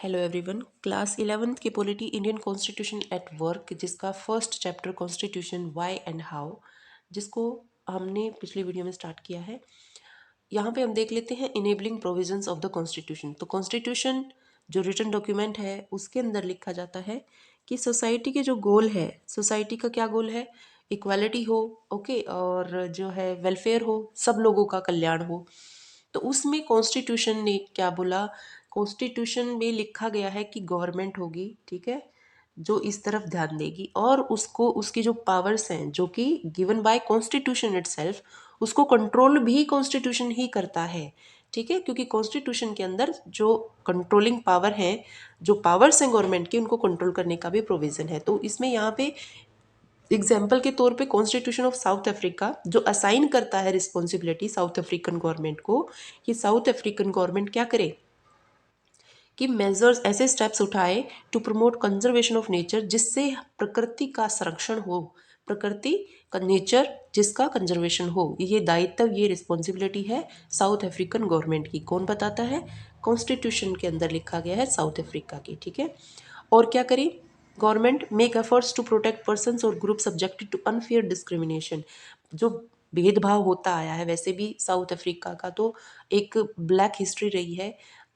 Hello everyone, class 11th की polity Indian constitution at work जिसका first chapter constitution why and how, जिसको हमने पिछली वीडियो में स्टार्ट किया है। यहाँ पे हम देख लेते हैं enabling provisions of the constitution. तो कॉन्स्टिट्यूशन जो रिटन डॉक्यूमेंट है उसके अंदर लिखा जाता है कि सोसाइटी के जो गोल है, सोसाइटी का क्या गोल है, इक्वालिटी हो, ओके, और जो है वेलफेयर हो, सब लोगों का कल्याण हो। तो उसमें कॉन्स्टिट्यूशन ने क्या बोला, कॉन्स्टिट्यूशन में लिखा गया है कि गवर्नमेंट होगी, ठीक है, जो इस तरफ ध्यान देगी और उसको उसकी जो पावर्स हैं जो कि गिवन बाय कॉन्स्टिट्यूशन इटसेल्फ, उसको कंट्रोल भी कॉन्स्टिट्यूशन ही करता है, ठीक है, क्योंकि कॉन्स्टिट्यूशन के अंदर जो कंट्रोलिंग पावर है, जो पावर्स हैं गवर्नमेंट की, उनको कंट्रोल करने का भी प्रोविजन है। तो इसमें यहाँ पे एग्जाम्पल के तौर पे कॉन्स्टिट्यूशन ऑफ साउथ अफ्रीका जो असाइन करता है रिस्पॉन्सिबिलिटी साउथ अफ्रीकन गवर्नमेंट को, कि साउथ अफ्रीकन गवर्नमेंट क्या करे कि मेजर्स, ऐसे स्टेप्स उठाए to promote conservation of nature, जिससे प्रकृति का संरक्षण हो, प्रकृति का नेचर जिसका कंजर्वेशन हो। ये दायित्व, ये रिस्पॉन्सिबिलिटी है साउथ अफ्रीकन गवर्नमेंट की। कौन बताता है? कॉन्स्टिट्यूशन के अंदर लिखा गया है साउथ अफ्रीका की, ठीक है। और क्या करें? Government make efforts to protect persons और group subjected to unfair discrimination. जो भेदभाव होता आया है, वैसे भी साउथ अफ्रीका का तो एक ब्लैक हिस्ट्री रही है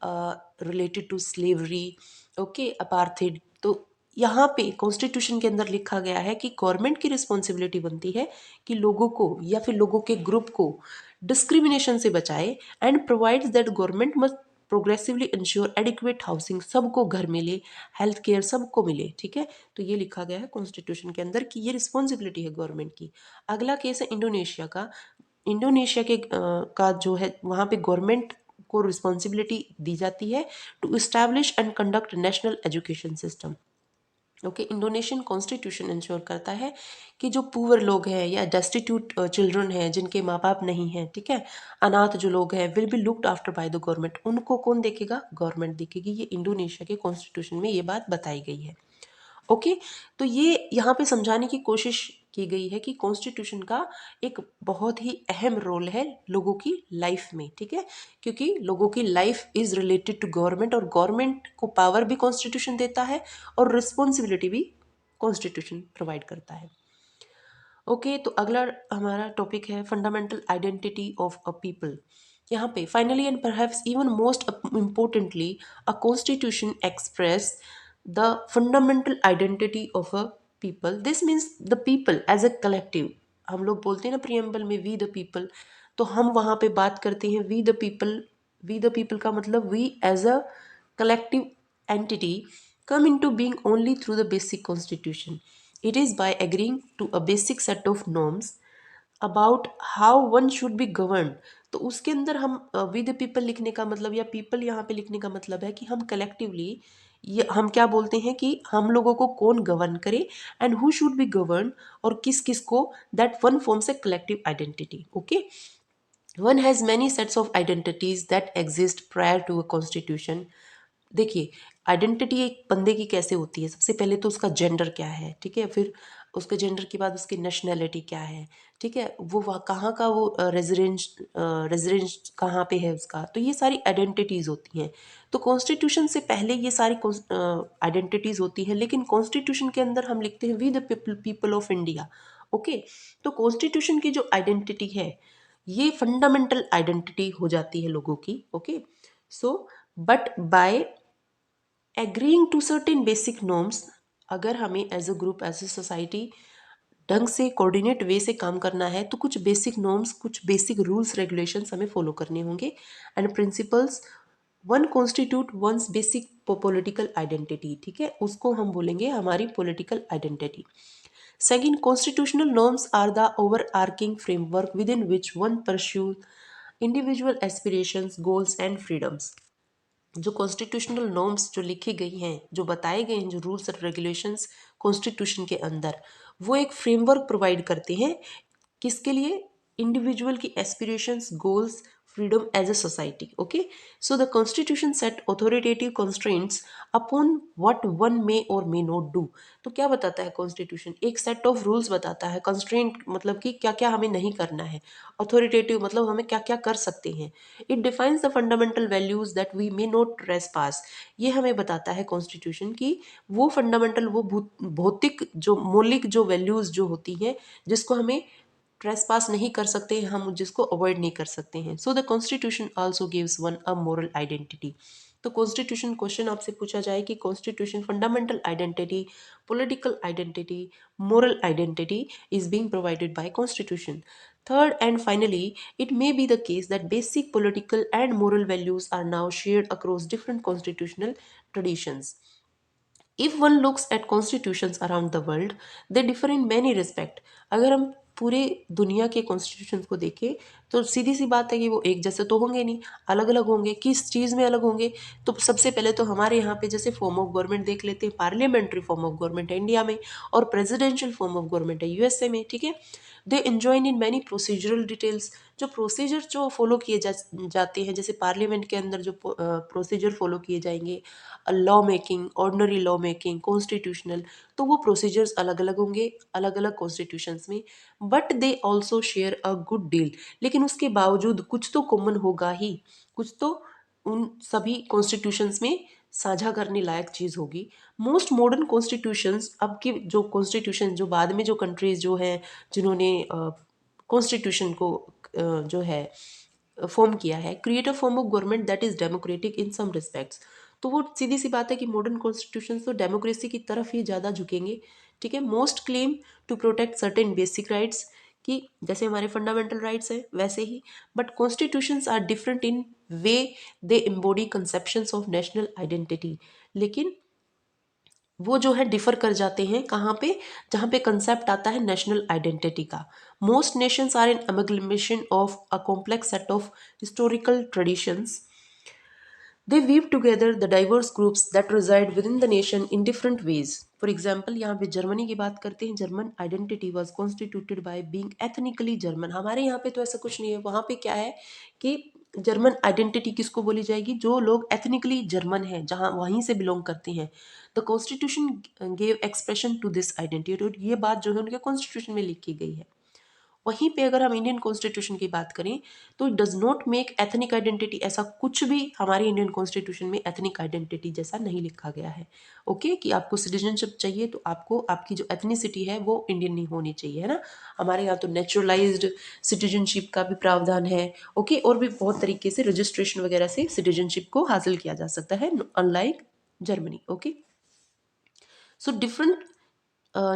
related to slavery, okay, apartheid. तो यहाँ पे कॉन्स्टिट्यूशन के अंदर लिखा गया है कि गवर्नमेंट की रिस्पॉन्सिबिलिटी बनती है कि लोगों को या फिर लोगों के ग्रुप को डिस्क्रिमिनेशन से बचाए and provides that government must progressively ensure adequate housing, सबको घर मिले, हेल्थ केयर सबको मिले, ठीक है। तो ये लिखा गया है कॉन्स्टिट्यूशन के अंदर कि ये रिस्पॉन्सिबिलिटी है गवर्नमेंट की। अगला केस है इंडोनेशिया का। इंडोनेशिया के का जो है, वहाँ पे गवर्नमेंट को रिस्पॉन्सिबिलिटी दी जाती है to establish and conduct national education system, okay. Indonesian constitution ensure करता है कि जो पुअर लोग हैं या डेस्टिट्यूट चिल्ड्रन हैं, जिनके माँ बाप नहीं हैं, ठीक है, अनाथ जो लोग हैं, will be looked after by the government. उनको कौन देखेगा? गवर्नमेंट देखेगी। ये इंडोनेशिया के कॉन्स्टिट्यूशन में ये बात बताई गई है, ओके। तो ये यहाँ पे समझाने की कोशिश की गई है कि कॉन्स्टिट्यूशन का एक बहुत ही अहम रोल है लोगों की लाइफ में, ठीक है, क्योंकि लोगों की life is related to government और गवर्नमेंट को पावर भी कॉन्स्टिट्यूशन देता है और रिस्पॉन्सिबिलिटी भी कॉन्स्टिट्यूशन प्रोवाइड करता है, ओके। तो अगला हमारा टॉपिक है fundamental identity of a people. यहाँ पे finally and perhaps even most importantly, a constitution express the fundamental identity of a people. This means the people as a collective. हम लोग बोलते हैं ना प्रियम्बल में वी द पीपल, तो हम वहाँ पे बात करते हैं we the people. We the people का मतलब we as a collective entity come into being only through the basic constitution. It is by agreeing to a basic set of norms about how one should be governed. तो उसके अंदर हम with people लिखने का मतलब, या people यहाँ पे लिखने का मतलब है कि हम कलेक्टिवली, ये हम क्या बोलते हैं कि हम लोगों को कौन गवर्न करे and who should be govern, और किस किस को, that one forms a collective identity, okay. One has many sets of identities that exist prior to a constitution. देखिए, आइडेंटिटी एक बंदे की कैसे होती है? सबसे पहले तो उसका जेंडर क्या है, ठीक है, फिर उसके जेंडर के बाद उसकी नेशनैलिटी क्या है, ठीक है, वो वहाँ कहाँ का, वो रेजिडेंस कहाँ पे है उसका। तो ये सारी आइडेंटिटीज़ होती हैं। तो कॉन्स्टिट्यूशन से पहले ये सारी आइडेंटिटीज़ होती हैं, लेकिन कॉन्स्टिट्यूशन के अंदर हम लिखते हैं we the people of India, okay. तो कॉन्स्टिट्यूशन की जो आइडेंटिटी है, ये फंडामेंटल आइडेंटिटी हो जाती है लोगों की, okay. So but by agreeing to certain basic norms, अगर हमें as a group, as a society ढंग से कोऑर्डिनेट वे से काम करना है, तो कुछ बेसिक नॉर्म्स, कुछ बेसिक रूल्स रेगुलेशंस हमें फॉलो करने होंगे and principles. One constitute one's basic political identity, ठीक है, उसको हम बोलेंगे हमारी political identity. Second, constitutional norms are the overarching framework within which one pursue individual aspirations, goals and freedoms. जो कॉन्स्टिट्यूशनल नॉर्म्स जो लिखी गई हैं, जो बताए गए हैं, जो रूल्स और रेगुलेशंस कॉन्स्टिट्यूशन के अंदर, वो एक फ्रेमवर्क प्रोवाइड करते हैं किसके लिए? इंडिविजुअल की aspirations, goals, freedom as a society. Okay, so the constitution set authoritative constraints upon what one may or may not do. तो क्या बताता है कॉन्स्टिट्यूशन? एक सेट ऑफ रूल्स बताता है। कंस्ट्रेंट मतलब कि क्या क्या हमें नहीं करना है, अथॉरिटेटिव मतलब हमें क्या क्या कर सकते हैं। It defines the fundamental values that we may not trespass. ये हमें बताता है कॉन्स्टिट्यूशन की वो फंडामेंटल, वो भौतिक जो मौलिक जो वैल्यूज जो होती हैं जिसको हमें ट्रेसपास नहीं कर सकते हैं, हम जिसको अवॉइड नहीं कर सकते हैं। So the constitution also gives one a moral identity. तो कॉन्स्टिट्यूशन क्वेश्चन आपसे पूछा जाए कि constitution fundamental identity, political identity, moral identity is being provided by constitution. Third and finally, it may be the case that basic political and moral values are now shared across different constitutional traditions. If one looks at constitutions around the world, they differ in many respect. अगर हम पूरे दुनिया के constitution को देखें तो सीधी सी बात है कि वो एक जैसे तो होंगे नहीं, अलग अलग होंगे। किस चीज़ में अलग होंगे? तो सबसे पहले तो हमारे यहाँ पे जैसे फॉर्म ऑफ गवर्नमेंट देख लेते हैं, पार्लियामेंट्री फॉर्म ऑफ गवर्नमेंट है इंडिया में और प्रेसिडेंशियल फॉर्म ऑफ गवर्नमेंट है यूएसए में। ठीक है, दे enjoin in many procedural details. जो प्रोसीजर जो फॉलो किए जाते हैं, जैसे पार्लियामेंट के अंदर जो प्रोसीजर फॉलो किए जाएंगे, law making, ordinary law making, constitutional, तो वो प्रोसीजर्स अलग अलग होंगे अलग अलग कॉन्स्टिट्यूशंस में। But they also share a good deal. लेकिन उसके बावजूद कुछ तो कॉमन होगा ही, कुछ तो उन सभी कॉन्स्टिट्यूशंस में साझा करने लायक चीज़ होगी। मोस्ट मॉडर्न कॉन्स्टिट्यूशंस, अब की जो कॉन्स्टिट्यूशन जो बाद में जो कंट्रीज जो हैं जिन्होंने कॉन्स्टिट्यूशन को जो है फॉर्म किया है, create a form of government that is democratic in some respects. तो वो सीधी सी बात है कि मॉडर्न कॉन्स्टिट्यूशन तो डेमोक्रेसी की तरफ ही ज़्यादा झुकेंगे। ठीक है, most claim to protect certain basic rights, कि जैसे हमारे फंडामेंटल राइट्स हैं वैसे ही। But constitutions are different in way, they embody conceptions of national identity. लेकिन वो जो है डिफर कर जाते हैं कहाँ पे? जहाँ पे कंसेप्ट आता है नेशनल आइडेंटिटी का। Most nations are in amalgamation of a complex set of historical traditions. They weave together the diverse groups that reside within the nation in different ways. For example, यहाँ पे Germany की बात करते हैं। German identity was constituted by being ethnically German. हमारे यहाँ पे तो ऐसा कुछ नहीं है। वहाँ पे क्या है कि जर्मन आइडेंटिटी किसको बोली जाएगी? जो लोग एथनिकली जर्मन हैं, जहाँ वहीं से बिलोंग करते हैं। The constitution gave expression to this identity, और ये बात जो है उनके कॉन्स्टिट्यूशन में लिखी गई है। वहीं पे अगर हम इंडियन कॉन्स्टिट्यूशन की बात करें तो it does not make ethnic identity, ऐसा कुछ भी हमारे इंडियन कॉन्स्टिट्यूशन में एथनिक आइडेंटिटी जैसा नहीं लिखा गया है। ओके, कि आपको सिटीजनशिप चाहिए तो आपको आपकी जो एथनिसिटी है वो इंडियन नहीं होनी चाहिए, है ना। हमारे यहाँ तो नेचुरलाइज्ड सिटीजनशिप का भी प्रावधान है। ओके, और भी बहुत तरीके से रजिस्ट्रेशन वगैरह से सिटीजनशिप को हासिल किया जा सकता है, unlike Germany. Okay, so different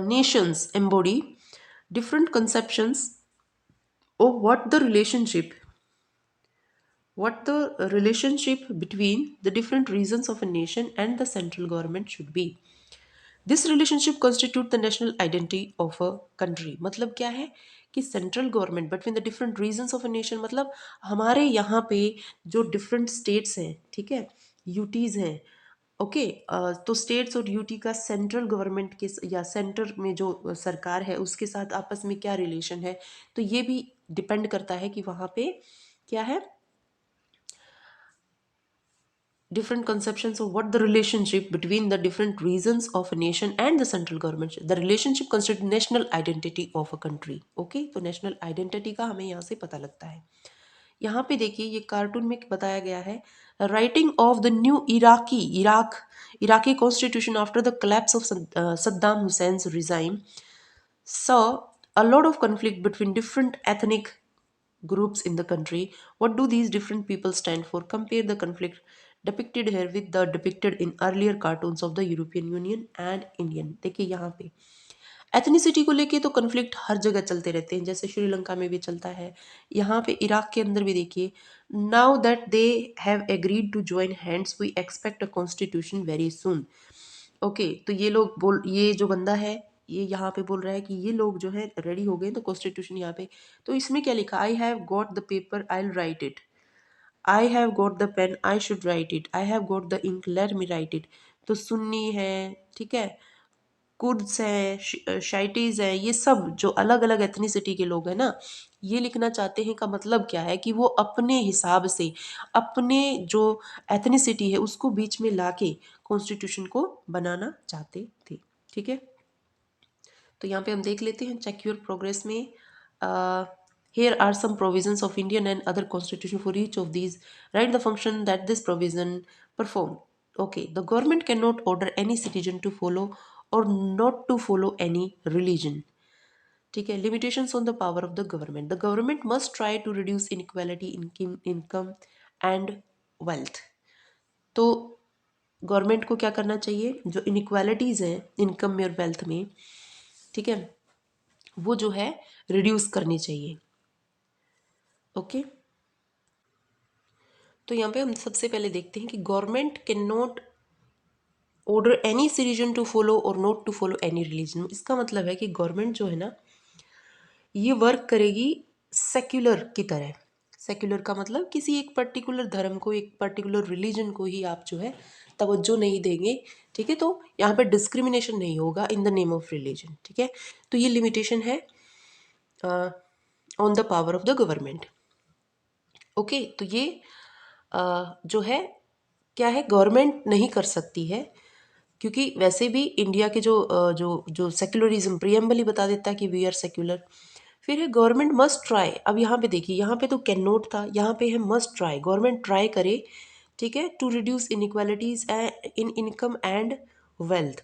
nations embody different conceptions of what the relationship between the different regions of a nation and the central government should be. This relationship constitute the national identity of a country. मतलब क्या है कि central government between the different regions of a nation, मतलब हमारे यहाँ पे जो different states हैं, ठीक है, यूटीज हैं। ओके, तो स्टेट्स और यूटी का सेंट्रल गवर्नमेंट के या सेंटर में जो सरकार है उसके साथ आपस में क्या रिलेशन है, तो ये भी डिपेंड करता है कि वहाँ पे क्या है, different conceptions of what the relationship between the different regions of a nation and the central government. The relationship constitutes national identity of a country. Okay, तो national identity का हमें यहाँ से पता लगता है। यहाँ पे देखिए ये कार्टून में बताया गया है, writing of the new Iraqi constitution after the collapse of Saddam Hussein's regime saw a lot of conflict between different ethnic groups in the country. What do these different people stand for? Compare the conflict depicted here with the depicted in earlier cartoons of the European Union and Indian. देखिए यहाँ पे ethnicity को लेके तो conflict हर जगह चलते रहते हैं, जैसे श्रीलंका में भी चलता है, यहाँ पे इराक के अंदर भी देखिए। Now that they have agreed to join hands we expect a constitution very soon. Okay, तो ये लोग बोल, ये जो बंदा है ये यहाँ पे बोल रहा है कि ये लोग जो है रेडी हो गए तो कॉन्स्टिट्यूशन यहाँ पे। तो इसमें क्या लिखा? I have got the paper I will write it, I have got the pen I should write it, I have got the ink let me write it. तो सुन्नी है, ठीक है, कुर्द्स हैं, शाइटीज हैं, ये सब जो अलग अलग एथनिसिटी के लोग हैं ना, ये लिखना चाहते हैं का मतलब क्या है कि वो अपने हिसाब से अपने जो एथनिसिटी है उसको बीच में लाके कॉन्स्टिट्यूशन को बनाना चाहते थे। ठीक है, तो यहाँ पे हम देख लेते हैं चेक योर प्रोग्रेस में here are some provisions of Indian and other constitution for each of these. Write the function that this provision perform. Okay, the government cannot order any citizen to follow or not to follow any religion. ठीक है, limitations on the power of the government. The government must try to reduce inequality in income and wealth. तो government को क्या करना चाहिए, जो inequalities हैं income में और वेल्थ में, ठीक है, वो जो है रिड्यूस करनी चाहिए। ओके, तो यहाँ पे हम सबसे पहले देखते हैं कि government can not order any citizen to follow or not to follow any religion. इसका मतलब है कि गवर्नमेंट जो है ना, ये वर्क करेगी सेक्युलर की तरह। सेक्युलर का मतलब किसी एक पर्टिकुलर धर्म को, एक पर्टिकुलर रिलीजन को ही आप जो है तवज्जो नहीं देंगे। ठीक है, तो यहाँ पे डिस्क्रिमिनेशन नहीं होगा in the name of religion. ठीक है, तो ये लिमिटेशन है on the power of the government. Okay, तो ये जो है क्या है, गवर्नमेंट नहीं कर सकती है, क्योंकि वैसे भी इंडिया के जो सेक्युलरिज्म प्रियम्बल ही बता देता है कि वी आर सेक्युलर। फिर है गवर्नमेंट मस्ट ट्राई। अब यहाँ पे देखिए, यहाँ पे तो कैन नॉट था, यहाँ पे है मस्ट ट्राई, गवर्नमेंट ट्राई करे, ठीक है, to reduce inequalities in income and wealth.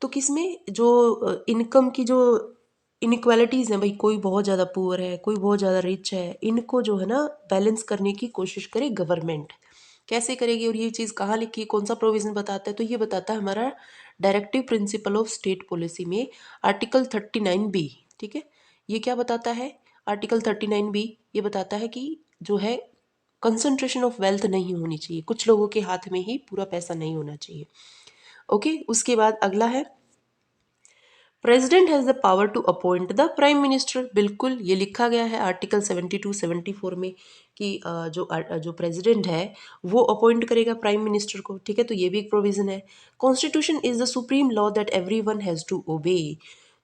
तो किसमें जो इनकम की जो इनइक्वालिटीज़ हैं भाई, कोई बहुत ज़्यादा पुअर है, कोई बहुत ज़्यादा रिच है, इनको जो है ना बैलेंस करने की कोशिश करे गवर्नमेंट। कैसे करेगी, और ये चीज़ कहाँ लिखी है, कौन सा प्रोविज़न बताता है, तो ये बताता है हमारा directive principle of state policy में आर्टिकल 39B। ठीक है, ये क्या बताता है, आर्टिकल 39B ये बताता है कि जो है कंसंट्रेशन ऑफ वेल्थ नहीं होनी चाहिए, कुछ लोगों के हाथ में ही पूरा पैसा नहीं होना चाहिए। ओके, उसके बाद अगला है president has the power to appoint the prime minister. बिल्कुल, ये लिखा गया है आर्टिकल 72-74 में कि जो प्रेसिडेंट है वो अपॉइंट करेगा प्राइम मिनिस्टर को। ठीक है, तो ये भी एक प्रोविज़न है। Constitution is the supreme law that everyone has to obey.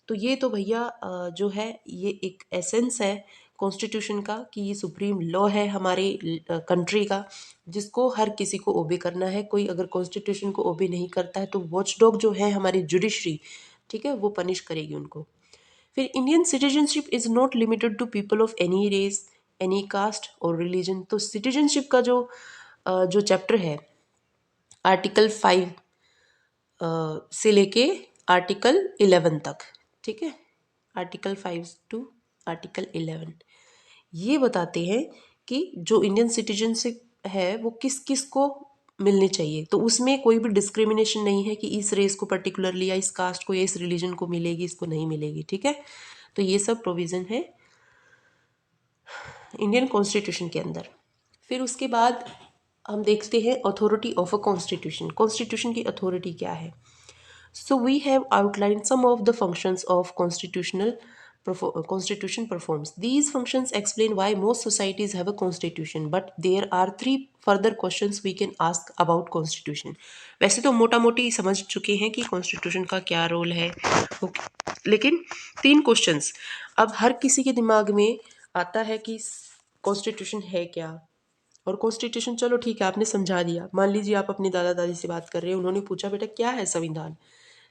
तो ये तो भैया जो है ये एक एसेंस है कॉन्स्टिट्यूशन का कि ये सुप्रीम लॉ है हमारे कंट्री का, जिसको हर किसी को ओबे करना है। कोई अगर कॉन्स्टिट्यूशन को ओबे नहीं करता है तो वॉचडॉग जो है हमारी जुडिशरी, ठीक है, वो पनिश करेगी उनको। फिर Indian citizenship is not limited to people of any race, any caste और रिलीजन। तो सिटीजनशिप का जो चैप्टर है आर्टिकल 5 से लेके आर्टिकल 11 तक, ठीक है, आर्टिकल 5 टू आर्टिकल 11 ये बताते हैं कि जो इंडियन सिटीजनशिप है वो किस किस को मिलनी चाहिए। तो उसमें कोई भी डिस्क्रिमिनेशन नहीं है कि इस रेस को पर्टिकुलरली या इस कास्ट को या इस रिलीजन को मिलेगी, इसको नहीं मिलेगी। ठीक है, तो ये सब प्रोविज़न है इंडियन कॉन्स्टिट्यूशन के अंदर। फिर उसके बाद हम देखते हैं authority of a constitution. Constitution की अथॉरिटी क्या है। So we have outlined some of the functions of constitution performs. These functions explain why most societies have a constitution, but there are three further questions we can ask about constitution. वैसे तो मोटा मोटी समझ चुके हैं कि constitution का क्या रोल है, लेकिन 3 क्वेश्चंस अब हर किसी के दिमाग में आता है कि कॉन्स्टिट्यूशन है क्या। और कॉन्स्टिट्यूशन चलो ठीक है, आपने समझा दिया। मान लीजिए आप अपने दादा दादी से बात कर रहे हैं, उन्होंने पूछा बेटा क्या है संविधान,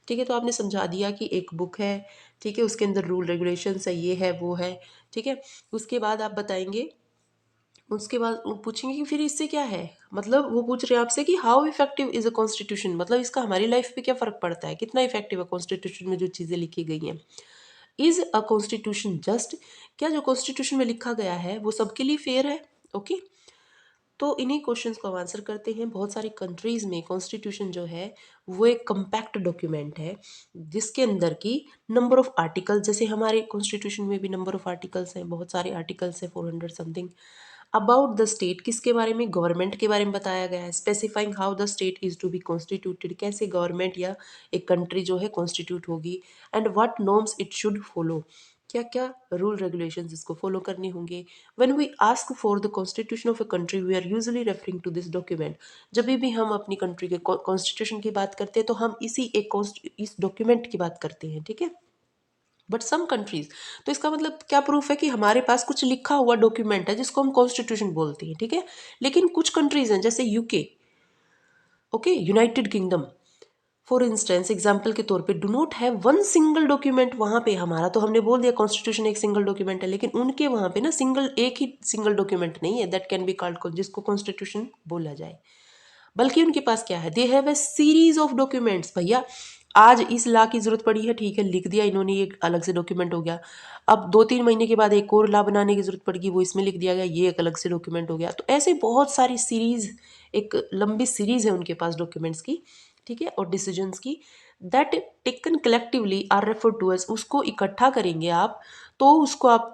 ठीक है, तो आपने समझा दिया कि एक बुक है, ठीक है, उसके अंदर रूल रेगुलेशंस है, ये है वो है। ठीक है, उसके बाद आप बताएंगे, उसके बाद वो पूछेंगे कि फिर इससे क्या है, मतलब वो पूछ रहे हैं आपसे कि how effective is a constitution, मतलब इसका हमारी लाइफ पे क्या फ़र्क पड़ता है, कितना इफेक्टिव है कॉन्स्टिट्यूशन में जो चीज़ें लिखी गई हैं। इज़ अ कॉन्स्टिट्यूशन जस्ट, क्या जो कॉन्स्टिट्यूशन में लिखा गया है वो सबके लिए फेयर है। ओके, तो इन्हीं क्वेश्चंस को हम आंसर करते हैं। बहुत सारी कंट्रीज़ में कॉन्स्टिट्यूशन जो है वो एक कम्पैक्ट डॉक्यूमेंट है, जिसके अंदर की नंबर ऑफ आर्टिकल, जैसे हमारे कॉन्स्टिट्यूशन में भी नंबर ऑफ आर्टिकल्स हैं, बहुत सारे आर्टिकल्स हैं, 400 समथिंग। अबाउट द स्टेट, किसके बारे में, गवर्नमेंट के बारे में बताया गया है। Specifying how the state is to be constituted, कैसे गवर्नमेंट या एक कंट्री जो है कॉन्स्टिट्यूट होगी। And what norms it should follow, क्या क्या रूल रेगुलेशंस इसको फॉलो करने होंगे। When we ask for the constitution of a country we are usually referring to this document. जब भी हम अपनी कंट्री के कॉन्स्टिट्यूशन की बात करते हैं तो हम इस डॉक्यूमेंट की बात करते हैं, ठीक है। बट सम कंट्रीज, तो इसका मतलब क्या प्रूफ है कि हमारे पास कुछ लिखा हुआ डॉक्यूमेंट है जिसको हम कॉन्स्टिट्यूशन बोलते हैं, ठीक है। लेकिन कुछ कंट्रीज हैं जैसे UK, okay, United kingdom, for instance example के तौर पे do not have one single document. वहाँ पे हमारा तो हमने बोल दिया कॉन्स्टिट्यूशन एक सिंगल डॉक्यूमेंट है, लेकिन उनके वहाँ पे ना एक ही सिंगल डॉक्यूमेंट नहीं है दैट कैन बी कॉल्ड जिसको कॉन्स्टिट्यूशन बोला जाए। बल्कि उनके पास क्या है, they have a series of documents. भैया आज इस लॉ की जरूरत पड़ी है, ठीक है, लिख दिया इन्होंने, एक अलग से डॉक्यूमेंट हो गया। अब 2-3 महीने के बाद एक और लॉ बनाने की जरूरत पड़ेगी, वो इसमें लिख दिया गया, ये एक अलग से डॉक्यूमेंट हो गया। तो ऐसे बहुत सारी सीरीज, एक लंबी सीरीज है उनके पास डॉक्यूमेंट्स की, ठीक है, और डिसीजंस की, that taken collectively are refer to as. उसको इकट्ठा करेंगे आप तो उसको आप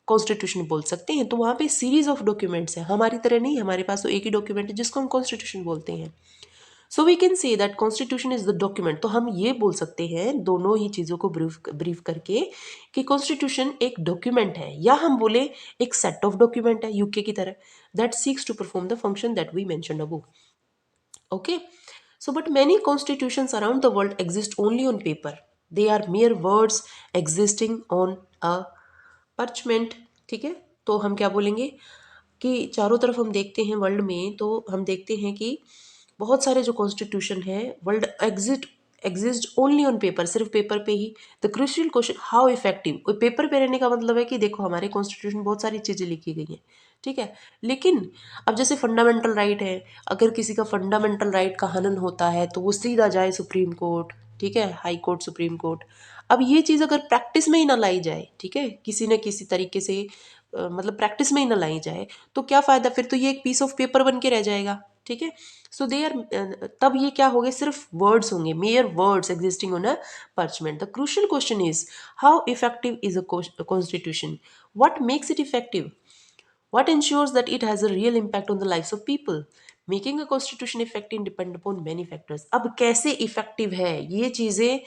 कॉन्स्टिट्यूशन बोल सकते हैं। तो वहाँ पे सीरीज ऑफ डॉक्यूमेंट्स हैं, हमारी तरह नहीं, हमारे पास तो एक ही डॉक्यूमेंट है जिसको हम कॉन्स्टिट्यूशन बोलते हैं। So we can say that constitution is the document. तो हम ये बोल सकते हैं दोनों ही चीज़ों को ब्रीफ करके कि कॉन्स्टिट्यूशन एक डॉक्यूमेंट है, या हम बोले एक सेट ऑफ डॉक्यूमेंट है यूके की तरह, that seeks to perform the function that we mentioned above. Okay, so but many constitutions around the world exist only on paper. They are mere words existing on a parchment, ठीक है। तो हम क्या बोलेंगे कि चारों तरफ हम देखते हैं वर्ल्ड में, तो हम देखते हैं कि बहुत सारे जो कॉन्स्टिट्यूशन है world exist only on paper, सिर्फ पेपर पे ही। The crucial question how effective, paper पे रहने का मतलब है कि देखो हमारे कॉन्स्टिट्यूशन बहुत सारी चीज़ें लिखी गई हैं, ठीक है, लेकिन अब जैसे फंडामेंटल राइट है, अगर किसी का फंडामेंटल राइट का हनन होता है तो वो सीधा जाए सुप्रीम कोर्ट, ठीक है, हाई कोर्ट, सुप्रीम कोर्ट। अब ये चीज़ अगर प्रैक्टिस में ही ना लाई जाए, ठीक है, किसी न किसी तरीके से मतलब प्रैक्टिस में ही ना लाई जाए, तो क्या फ़ायदा, फिर तो ये एक पीस ऑफ पेपर बन के रह जाएगा, ठीक है। सो दे आर, तब ये क्या हो गए, सिर्फ वर्ड्स होंगे, mayor words existing on a parchment. The crucial question is how effective is a constitution? What makes it effective? What ensures that it has a real impact on the lives of people? Making a constitution effective depend upon many factors. अब कैसे effective है ये चीज़ें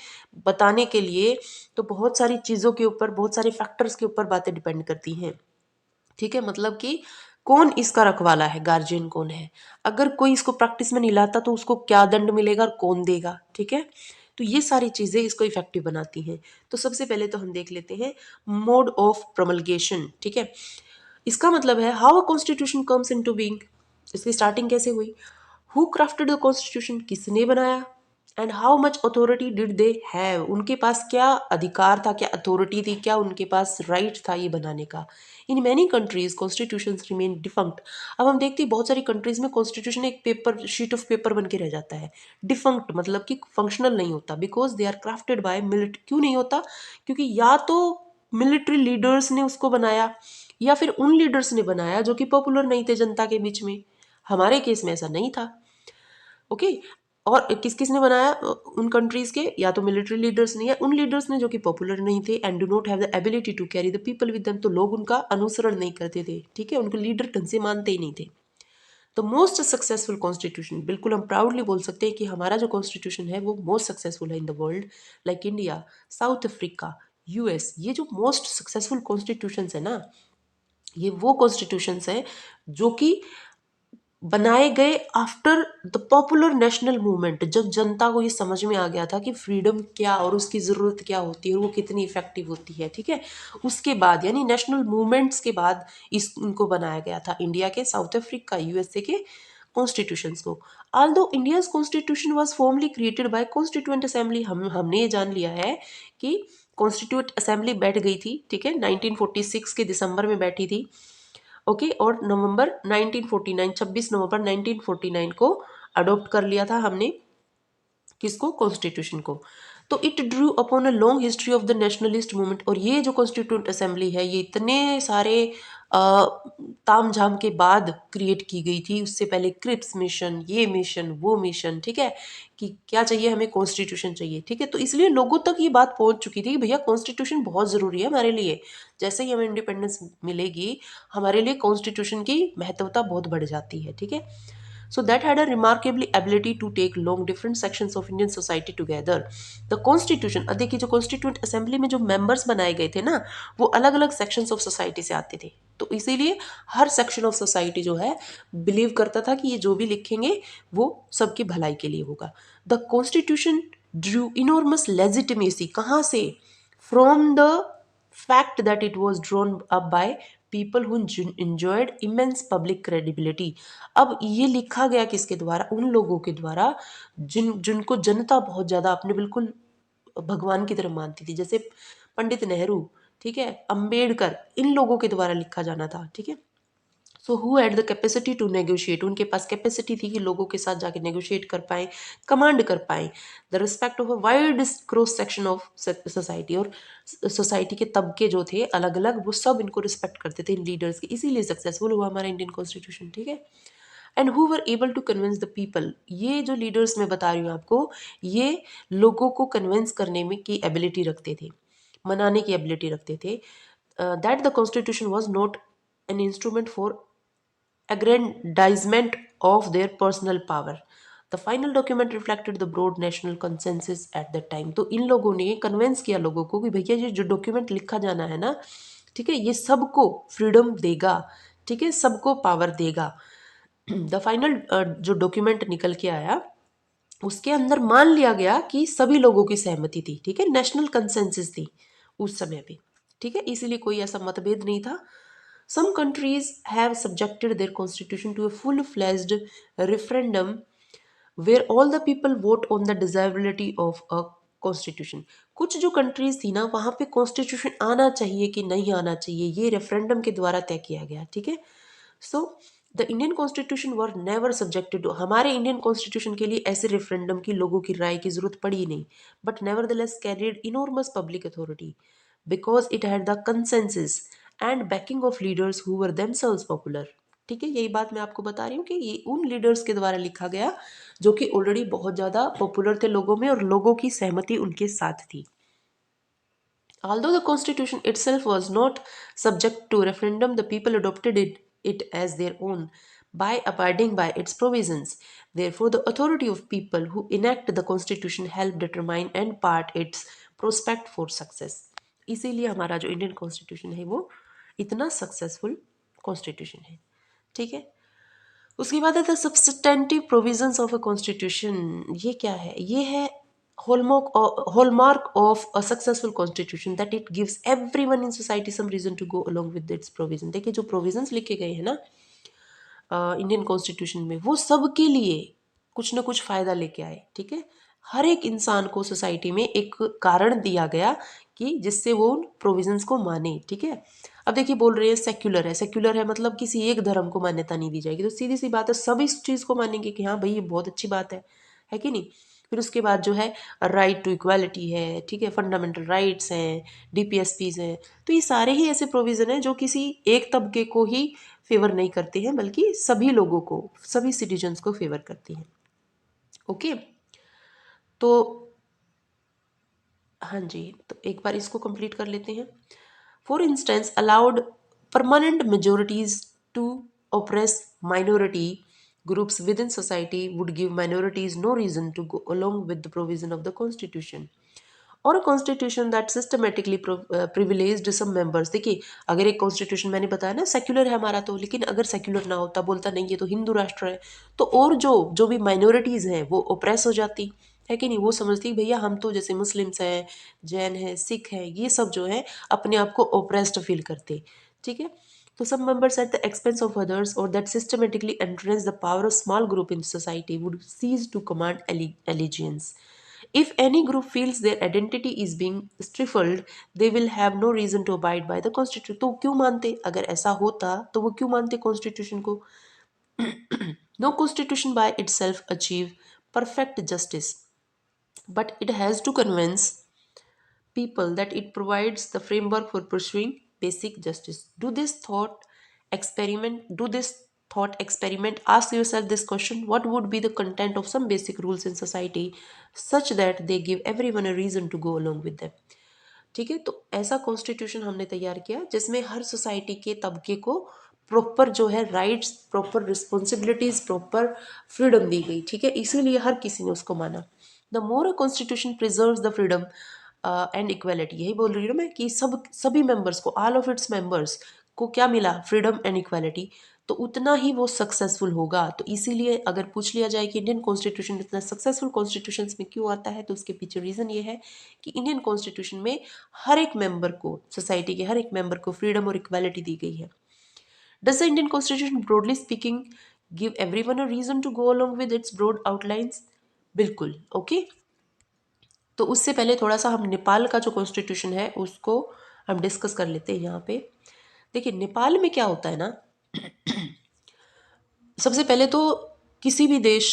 बताने के लिए तो बहुत सारी चीज़ों के ऊपर, बहुत सारे फैक्टर्स के ऊपर बातें डिपेंड करती हैं, ठीक है। मतलब कि कौन इसका रखवाला है, गार्जियन कौन है, अगर कोई इसको प्रैक्टिस में नहीं लाता तो उसको क्या दंड मिलेगा और कौन देगा, ठीक है। तो ये सारी चीज़ें इसको इफेक्टिव बनाती हैं। तो सबसे पहले तो हम देख लेते हैं मोड ऑफ प्रोमलगेशन, ठीक है। इसका मतलब है how a constitution comes into being, इसकी स्टार्टिंग कैसे हुई, हु क्राफ्टेड द कॉन्स्टिट्यूशन, किसने बनाया, and how much authority did they have, उनके पास क्या अधिकार था, क्या अथॉरिटी थी, क्या उनके पास राइट था ये बनाने का। In many countries constitution remain defunct. अब हम देखते हैं बहुत सारी कंट्रीज में कॉन्स्टिट्यूशन एक पेपर, शीट ऑफ पेपर बन के रह जाता है। डिफंक्ट मतलब कि फंक्शनल नहीं होता, because they are crafted by military. क्यों नहीं होता, क्योंकि या तो मिलिट्री लीडर्स ने उसको बनाया, या फिर उन लीडर्स ने बनाया जो कि पॉपुलर नहीं थे जनता के बीच में। हमारे केस में ऐसा नहीं था, ओके। और किस किस ने बनाया, उन कंट्रीज के या तो मिलिट्री लीडर्स ने, या उन लीडर्स ने जो कि पॉपुलर नहीं थे and do not have the ability to carry the people with them. तो लोग उनका अनुसरण नहीं करते थे, ठीक है, उनको लीडर ढंग से मानते ही नहीं थे। तो मोस्ट सक्सेसफुल कॉन्स्टिट्यूशन, बिल्कुल हम प्राउडली बोल सकते हैं कि हमारा जो कॉन्स्टिट्यूशन है वो मोस्ट सक्सेसफुल है in the world, like India, south Africa, US. ये जो मोस्ट सक्सेसफुल कॉन्स्टिट्यूशन है ना, ये वो कॉन्स्टिट्यूशंस हैं जो कि बनाए गए after the popular national movement, जब जनता को ये समझ में आ गया था कि फ्रीडम क्या और उसकी ज़रूरत क्या होती है और वो कितनी इफेक्टिव होती है, ठीक है। उसके बाद यानी नेशनल मूवमेंट्स के बाद इनको बनाया गया था इंडिया के, साउथ अफ्रीका, यूएसए के कॉन्स्टिट्यूशंस को। Although India's constitution was formally created by constituent assembly, हमने ये जान लिया है कि कॉन्स्टिट्यूएंट असेंबली बैठ गई थी, ठीक है, 1946 के दिसंबर में बैठी थी, ओके। और नवंबर 1949, 26 नवंबर 1949 को अडॉप्ट कर लिया था हमने, किसको, कॉन्स्टिट्यूशन को। तो it Drew upon a long history of the nationalist movement. और ये जो कॉन्स्टिट्यूंट असेंबली है ये इतने सारे ताम झाम के बाद क्रिएट की गई थी। उससे पहले क्रिप्स मिशन, ये मिशन, वो मिशन, ठीक है, कि क्या चाहिए हमें, कॉन्स्टिट्यूशन चाहिए, ठीक है। तो इसलिए लोगों तक ये बात पहुंच चुकी थी कि भैया कॉन्स्टिट्यूशन बहुत ज़रूरी है हमारे लिए। जैसे ही हमें इंडिपेंडेंस मिलेगी हमारे लिए कॉन्स्टिट्यूशन की महत्वता बहुत बढ़ जाती है, ठीक है। So that had a remarkably ability to take long different sections of Indian society together. The constitution, अब देखिए जो कॉन्स्टिट्यूंट असेंबली में जो मेंबर्स बनाए गए थे ना, वो अलग अलग सेक्शंस ऑफ सोसाइटी से आते थे, तो इसीलिए हर सेक्शन ऑफ सोसाइटी जो है बिलीव करता था कि ये जो भी लिखेंगे वो सबकी भलाई के लिए होगा. The constitution Drew enormous legitimacy, कहाँ से? From the fact that it was drawn up by people who enjoyed immense public credibility. अब ये लिखा गया किसके द्वारा? उन लोगों के द्वारा जिनको जनता बहुत ज़्यादा अपने बिल्कुल भगवान की तरह मानती थी, जैसे पंडित नेहरू, ठीक है, अंबेडकर, इन लोगों के द्वारा लिखा जाना था, ठीक है. So who had the capacity to negotiate, उनके पास कैपेसिटी थी कि लोगों के साथ जाके नेगोशिएट कर पाए, कमांड कर पाए the respect of a wide cross section of society. और सोसाइटी के तबके जो थे अलग अलग, वो सब इनको रिस्पेक्ट करते थे इन लीडर्स की, इसीलिए सक्सेसफुल हुआ हमारा इंडियन कॉन्स्टिट्यूशन, ठीक है. And who were able to convince the people, ये जो लीडर्स मैं बता रही हूँ आपको, ये लोगों को कन्विंस करने में की एबिलिटी रखते थे, मनाने की एबिलिटी रखते थे. That the constitution was not an instrument for aggrandizement of their personal power. The final document reflected the broad national consensus at that time. तो इन लोगों ने कन्वेंस किया लोगों को कि भैया ये जो डॉक्यूमेंट लिखा जाना है ना, ठीक है, ये सबको फ्रीडम देगा, ठीक है, सबको पावर देगा. द फाइनल जो डॉक्यूमेंट निकल के आया, उसके अंदर मान लिया गया कि सभी लोगों की सहमति थी, ठीक है, नेशनल कंसेंसस थी उस समय पे, ठीक है, इसीलिए कोई ऐसा मतभेद नहीं था. Some countries have subjected their constitution to a full-fledged referendum where all the people vote on the desirability of a constitution. कुछ जो कंट्रीज थी ना, वहाँ पे कॉन्स्टिट्यूशन आना चाहिए कि नहीं आना चाहिए, ये रेफरेंडम के द्वारा तय किया गया, ठीक है. So the Indian constitution were never subjected to, हमारे इंडियन कॉन्स्टिट्यूशन के लिए ऐसे रेफरेंडम की लोगों की राय की जरूरत पड़ी ही नहीं, but never the less carried enormous public authority because it had the consensus and banking of leaders who were themselves popular. ठीक है, यही बात मैं आपको बता रही हूँ कि ये उन लीडर्स के द्वारा लिखा गया जो कि ऑलरेडी बहुत ज़्यादा पॉपुलर थे लोगों में और लोगों की सहमति उनके साथ थी. Although the constitution itself was not subject to referendum, the people adopted it as their own by abiding by its provisions. Therefore, the authority of people who enact the constitution help determine and part its prospect for success. इसीलिए हमारा जो Indian constitution है वो इतना successful constitution है, ठीक है. उसके बाद आता है substantive provisions of a constitution. ये क्या है? ये है hallmark of a successful constitution that it gives everyone in society some reason to go along with its provision. देखिए जो प्रोविजंस लिखे गए हैं ना इंडियन कॉन्स्टिट्यूशन में, वो सबके लिए कुछ ना कुछ फ़ायदा लेके आए, ठीक है. हर एक इंसान को सोसाइटी में एक कारण दिया गया कि जिससे वो उन प्रोविजंस को माने, ठीक है. अब देखिए बोल रहे हैं सेक्युलर है, सेक्युलर है मतलब किसी एक धर्म को मान्यता नहीं दी जाएगी, तो सीधी सी बात है सब इस चीज़ को मानेंगे कि हाँ भाई ये बहुत अच्छी बात है कि नहीं. फिर उसके बाद जो है राइट टू इक्वालिटी है, ठीक है, फंडामेंटल राइट्स हैं, डीपीएसपीज हैं, तो ये सारे ही ऐसे प्रोविज़न हैं जो किसी एक तबके को ही फेवर नहीं करते हैं बल्कि सभी लोगों को, सभी सिटीजन्स को फेवर करती हैं. ओके, तो हाँ जी, तो एक बार इसको कंप्लीट कर लेते हैं. For instance allowed permanent majorities to oppress minority groups within society would give minorities no reason to go along with the provision of the constitution और a constitution that systematically privileged some members. देखिए अगर एक constitution मैंने बताया ना secular है हमारा, तो लेकिन अगर सेक्युलर ना होता, बोलता नहीं ये तो हिंदू राष्ट्र है, तो और जो जो भी माइनॉरिटीज़ हैं वो ओप्रेस हो जाती है कि नहीं. वो समझती भैया हम तो जैसे मुस्लिम्स हैं, जैन हैं, सिख हैं, ये सब जो है अपने आप को ओप्रेस्ड फील करते, ठीक है. So some members at the expense of others or that systematically entrench the power of small group in society would cease to command allegiance. If any group feels their identity is being stifled, they will have no reason to abide by the constitution. तो क्यों मानते? अगर ऐसा होता तो वो क्यों मानते कॉन्स्टिट्यूशन को? No constitution by itself achieve perfect justice, but it has to convince people that it provides the framework for pursuing basic justice. Do this thought experiment, ask yourself this question: what would be the content of some basic rules in society such that they give everyone a reason to go along with them. ठीक है, तो ऐसा constitution हमने तैयार किया जिसमें हर society के तबके को प्रॉपर जो है rights, proper responsibilities, proper freedom दी गई, ठीक है, इसीलिए हर किसी ने उसको माना। The more a constitution preserves the freedom and equality, यही बोल रही हूँ ना मैं कि सभी मेंबर्स को, ऑल ऑफ इट्स मेंबर्स को क्या मिला, फ्रीडम एंड इक्वालिटी, तो उतना ही वो सक्सेसफुल होगा। तो इसीलिए अगर पूछ लिया जाए कि इंडियन कॉन्स्टिट्यूशन इतना सक्सेसफुल कॉन्स्टिट्यूशन में क्यों आता है, तो उसके पीछे रीज़न ये है कि इंडियन कॉन्स्टिट्यूशन में हर एक मेंबर को, सोसाइटी के हर एक मेंबर को फ्रीडम और इक्वालिटी दी गई है। Does the Indian constitution broadly speaking give everyone a reason to go along with its broad outlines? बिल्कुल, ओके। तो उससे पहले थोड़ा सा हम नेपाल का जो कॉन्स्टिट्यूशन है उसको हम डिस्कस कर लेते हैं यहाँ पे। देखिए नेपाल में क्या होता है ना, सबसे पहले तो किसी भी देश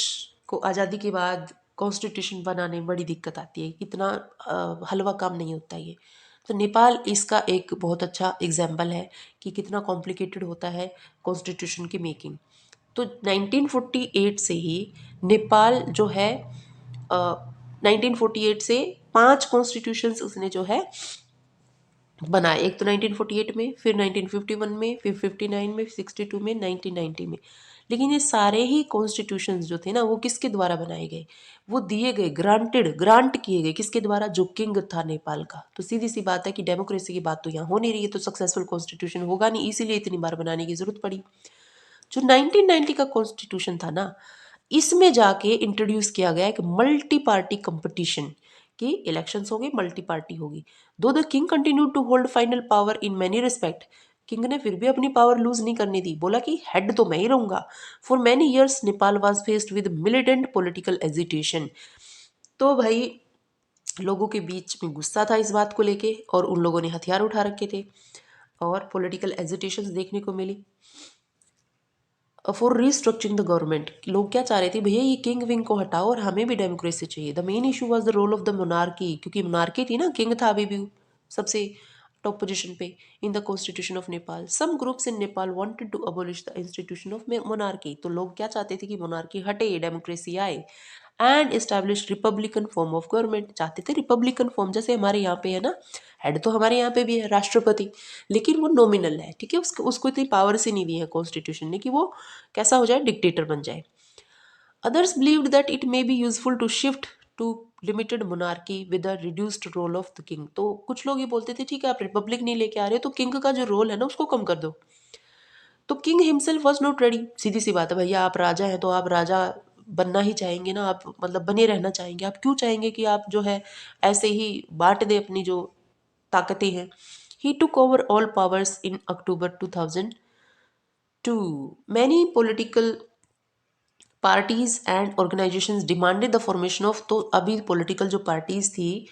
को आज़ादी के बाद कॉन्स्टिट्यूशन बनाने में बड़ी दिक्कत आती है, इतना हलवा काम नहीं होता ये। तो नेपाल इसका एक बहुत अच्छा एग्जाम्पल है कि कितना कॉम्प्लिकेटेड होता है कॉन्स्टिट्यूशन की मेकिंग। तो 1948 से ही नेपाल जो है 1948 से 5 कॉन्स्टिट्यूशंस उसने जो है बनाए। एक तो 1948 में, फिर 1951 में, फिर 59 में, 62 में, 1990 में। लेकिन ये सारे ही कॉन्स्टिट्यूशंस जो थे ना वो किसके द्वारा बनाए गए, वो दिए गए, ग्रांट किए गए किसके द्वारा, जो किंग था नेपाल का। तो सीधी सी बात है कि डेमोक्रेसी की बात तो यहाँ हो नहीं रही है, तो सक्सेसफुल कॉन्स्टिट्यूशन होगा नहीं, इसीलिए इतनी बार बनाने की जरूरत पड़ी। जो 1990 का कॉन्स्टिट्यूशन था ना, इसमें जाके इंट्रोड्यूस किया गया एक मल्टी पार्टी कंपटीशन कि इलेक्शंस होंगे, मल्टी पार्टी होगी। Though the king continue to hold final power in many respect, king ने फिर भी अपनी पावर लूज नहीं करने दी, बोला कि हेड तो मैं ही रहूंगा। For many years Nepal was faced with militant political agitation. तो भाई लोगों के बीच में गुस्सा था इस बात को लेके, और उन लोगों ने हथियार उठा रखे थे और पॉलिटिकल एजिटेशन देखने को मिली। फॉर रीस्ट्रक्चरिंग द गवर्नमेंट, लोग क्या चाह रहे थे, भैया ये किंग विंग को हटाओ और हमें भी डेमोक्रेसी चाहिए। The main issue was the role of the monarchy, क्योंकि मोनार्की थी ना, किंग था अभी भी सबसे टॉप पोजीशन पे in the constitution of Nepal. Some groups in Nepal wanted to abolish the institution of monarchy, तो लोग क्या चाहते थे कि मोनार्की हटे, डेमोक्रेसी आए, and establish Republican form of government, चाहते थे रिपब्लिकन फॉर्म, जैसे हमारे यहाँ पे है ना, हेड तो हमारे यहाँ पे भी है राष्ट्रपति, लेकिन वो नॉमिनल है, ठीक है, उसको इतनी पावर से नहीं दी है कॉन्स्टिट्यूशन ने कि वो कैसा हो जाए, डिक्टेटर बन जाए। Others believed that it may be useful to shift to limited monarchy with a reduced role of the king, तो कुछ लोग ये बोलते थे ठीक है आप रिपब्लिक नहीं लेके आ रहे तो किंग का जो रोल है ना उसको कम कर दो। तो king himself was not ready, सीधी सी बात है, भैया आप राजा हैं तो आप राजा बनना ही चाहेंगे ना, आप मतलब बने रहना चाहेंगे, आप क्यों चाहेंगे कि आप जो है ऐसे ही बांट दे अपनी जो ताकतें हैं। He took over all powers in October 2002। Many political parties and organisations demanded the formation of, तो अभी पॉलिटिकल जो पार्टीज थी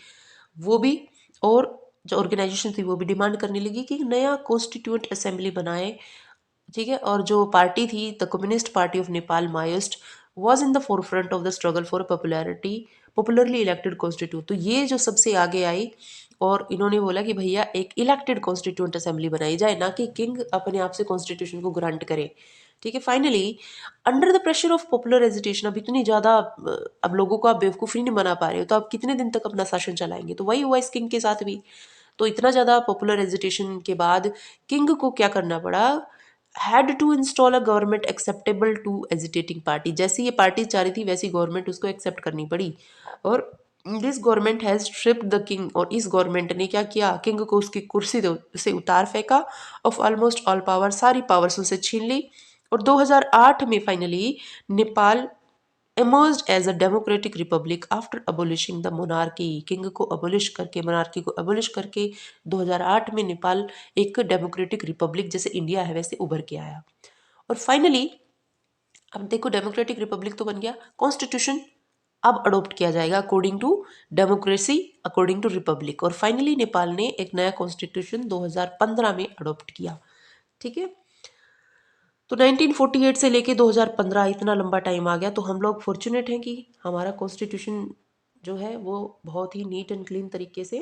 वो भी और जो ऑर्गेनाइजेशन थी वो भी डिमांड करने लगी कि नया कॉन्स्टिट्यूएंट असेंबली बनाए, ठीक है। और जो पार्टी थी the communist party of Nepal Maoist was in the forefront of the struggle for popularity, popularly elected constitute, तो ये जो सबसे आगे आई और इन्होंने बोला कि भैया एक इलेक्टेड कॉन्स्टिट्यूंट असेंबली बनाई जाए, ना कि किंग अपने आप से कॉन्स्टिट्यूशन को ग्रांट करे, ठीक है। Finally under the pressure of popular agitation, अब इतनी ज़्यादा अब लोगों को आप बेवकूफ़ी नहीं बना पा रहे हो तो आप कितने दिन तक अपना शासन चलाएंगे, तो वही हुआ इस किंग के साथ भी। तो इतना ज़्यादा पॉपुलर एजिटेशन के बाद किंग को क्या करना पड़ा, had to install a government acceptable to agitating party, जैसी ये पार्टी चाह रही थी वैसी गवर्नमेंट उसको एक्सेप्ट करनी पड़ी। और this government has stripped the king, और इस गवर्नमेंट ने क्या किया, किंग को उसकी कुर्सी से उतार फेंका, ऑफ ऑलमोस्ट ऑल पावर, सारी पावर्स उनसे छीन ली। और 2008 में finally Nepal emerged as a democratic republic after abolishing the monarchy, king को अबोलिश करके, मोनार्की को अबोलिश करके 2008 में नेपाल एक डेमोक्रेटिक रिपब्लिक जैसे इंडिया है वैसे उभर के आया। और फाइनली अब देखो डेमोक्रेटिक रिपब्लिक तो बन गया, कॉन्स्टिट्यूशन अब अडोप्ट किया जाएगा according to democracy, according to republic, और फाइनली नेपाल ने एक नया कॉन्स्टिट्यूशन 2015 में अडोप्ट किया, ठीक है। तो 1948 से लेके 2015 इतना लंबा टाइम आ गया, तो हम लोग फॉर्चुनेट हैं कि हमारा कॉन्स्टिट्यूशन जो है वो बहुत ही नीट एंड क्लीन तरीके से,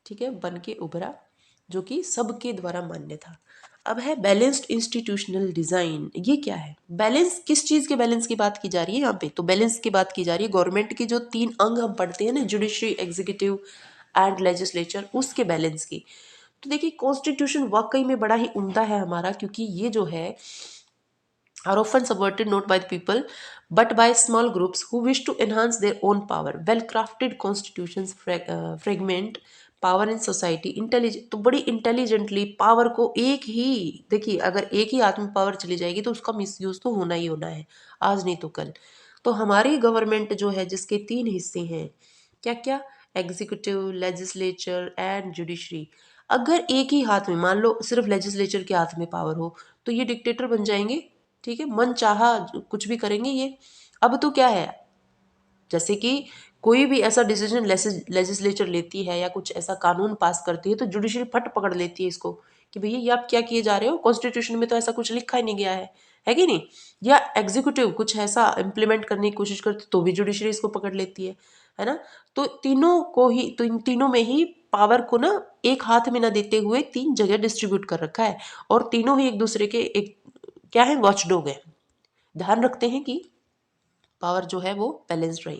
ठीक है, बन के उभरा, जो कि सबके द्वारा मान्य था। अब है बैलेंस्ड इंस्टीट्यूशनल डिज़ाइन, ये क्या है, बैलेंस किस चीज़ के बैलेंस की बात की जा रही है यहाँ पे, तो बैलेंस की बात की जा रही है गवर्नमेंट की जो 3 अंग हम पढ़ते हैं ना, जुडिशरी, एग्जीक्यूटिव एंड लेजिस्लेचर, उसके बैलेंस की। तो देखिए कॉन्स्टिट्यूशन वाकई में बड़ा ही उम्दा है हमारा, क्योंकि ये जो है are often subverted not by the people but by small groups who wish to enhance their own power. Well crafted constitutions fragment power in society intelligent, तो बड़ी इंटेलिजेंटली पावर को एक ही, देखिए अगर एक ही हाथ में पावर चली जाएगी तो उसका मिसयूज तो होना ही होना है, आज नहीं तो कल। तो हमारी गवर्नमेंट जो है जिसके 3 हिस्से हैं, क्या क्या, एग्जीक्यूटिव, लेजिस्लेचर एंड जुडिशरी। अगर एक ही हाथ में, मान लो सिर्फ लेजिस्लेचर के हाथ में पावर हो, तो ये डिक्टेटर बन जाएंगे, ठीक है, मन चाहा कुछ भी करेंगे ये। अब तो क्या है, जैसे कि कोई भी ऐसा डिसीजन लेजिस्लेचर लेती है या कुछ ऐसा कानून पास करती है तो जुडिशरी फट पकड़ लेती है इसको कि भैया ये आप क्या किए जा रहे हो, कॉन्स्टिट्यूशन में तो ऐसा कुछ लिखा ही नहीं गया है कि नहीं। या एग्जीक्यूटिव कुछ ऐसा इम्प्लीमेंट करने की कोशिश करती तो भी जुडिशरी इसको पकड़ लेती है ना। तो तीनों को ही, तो इन तीनों में ही पावर को ना एक हाथ में ना देते हुए 3 जगह डिस्ट्रीब्यूट कर रखा है, और तीनों ही एक दूसरे के एक क्या है, वॉचडॉग है, ध्यान रखते हैं कि पावर जो है वो बैलेंस्ड रहे।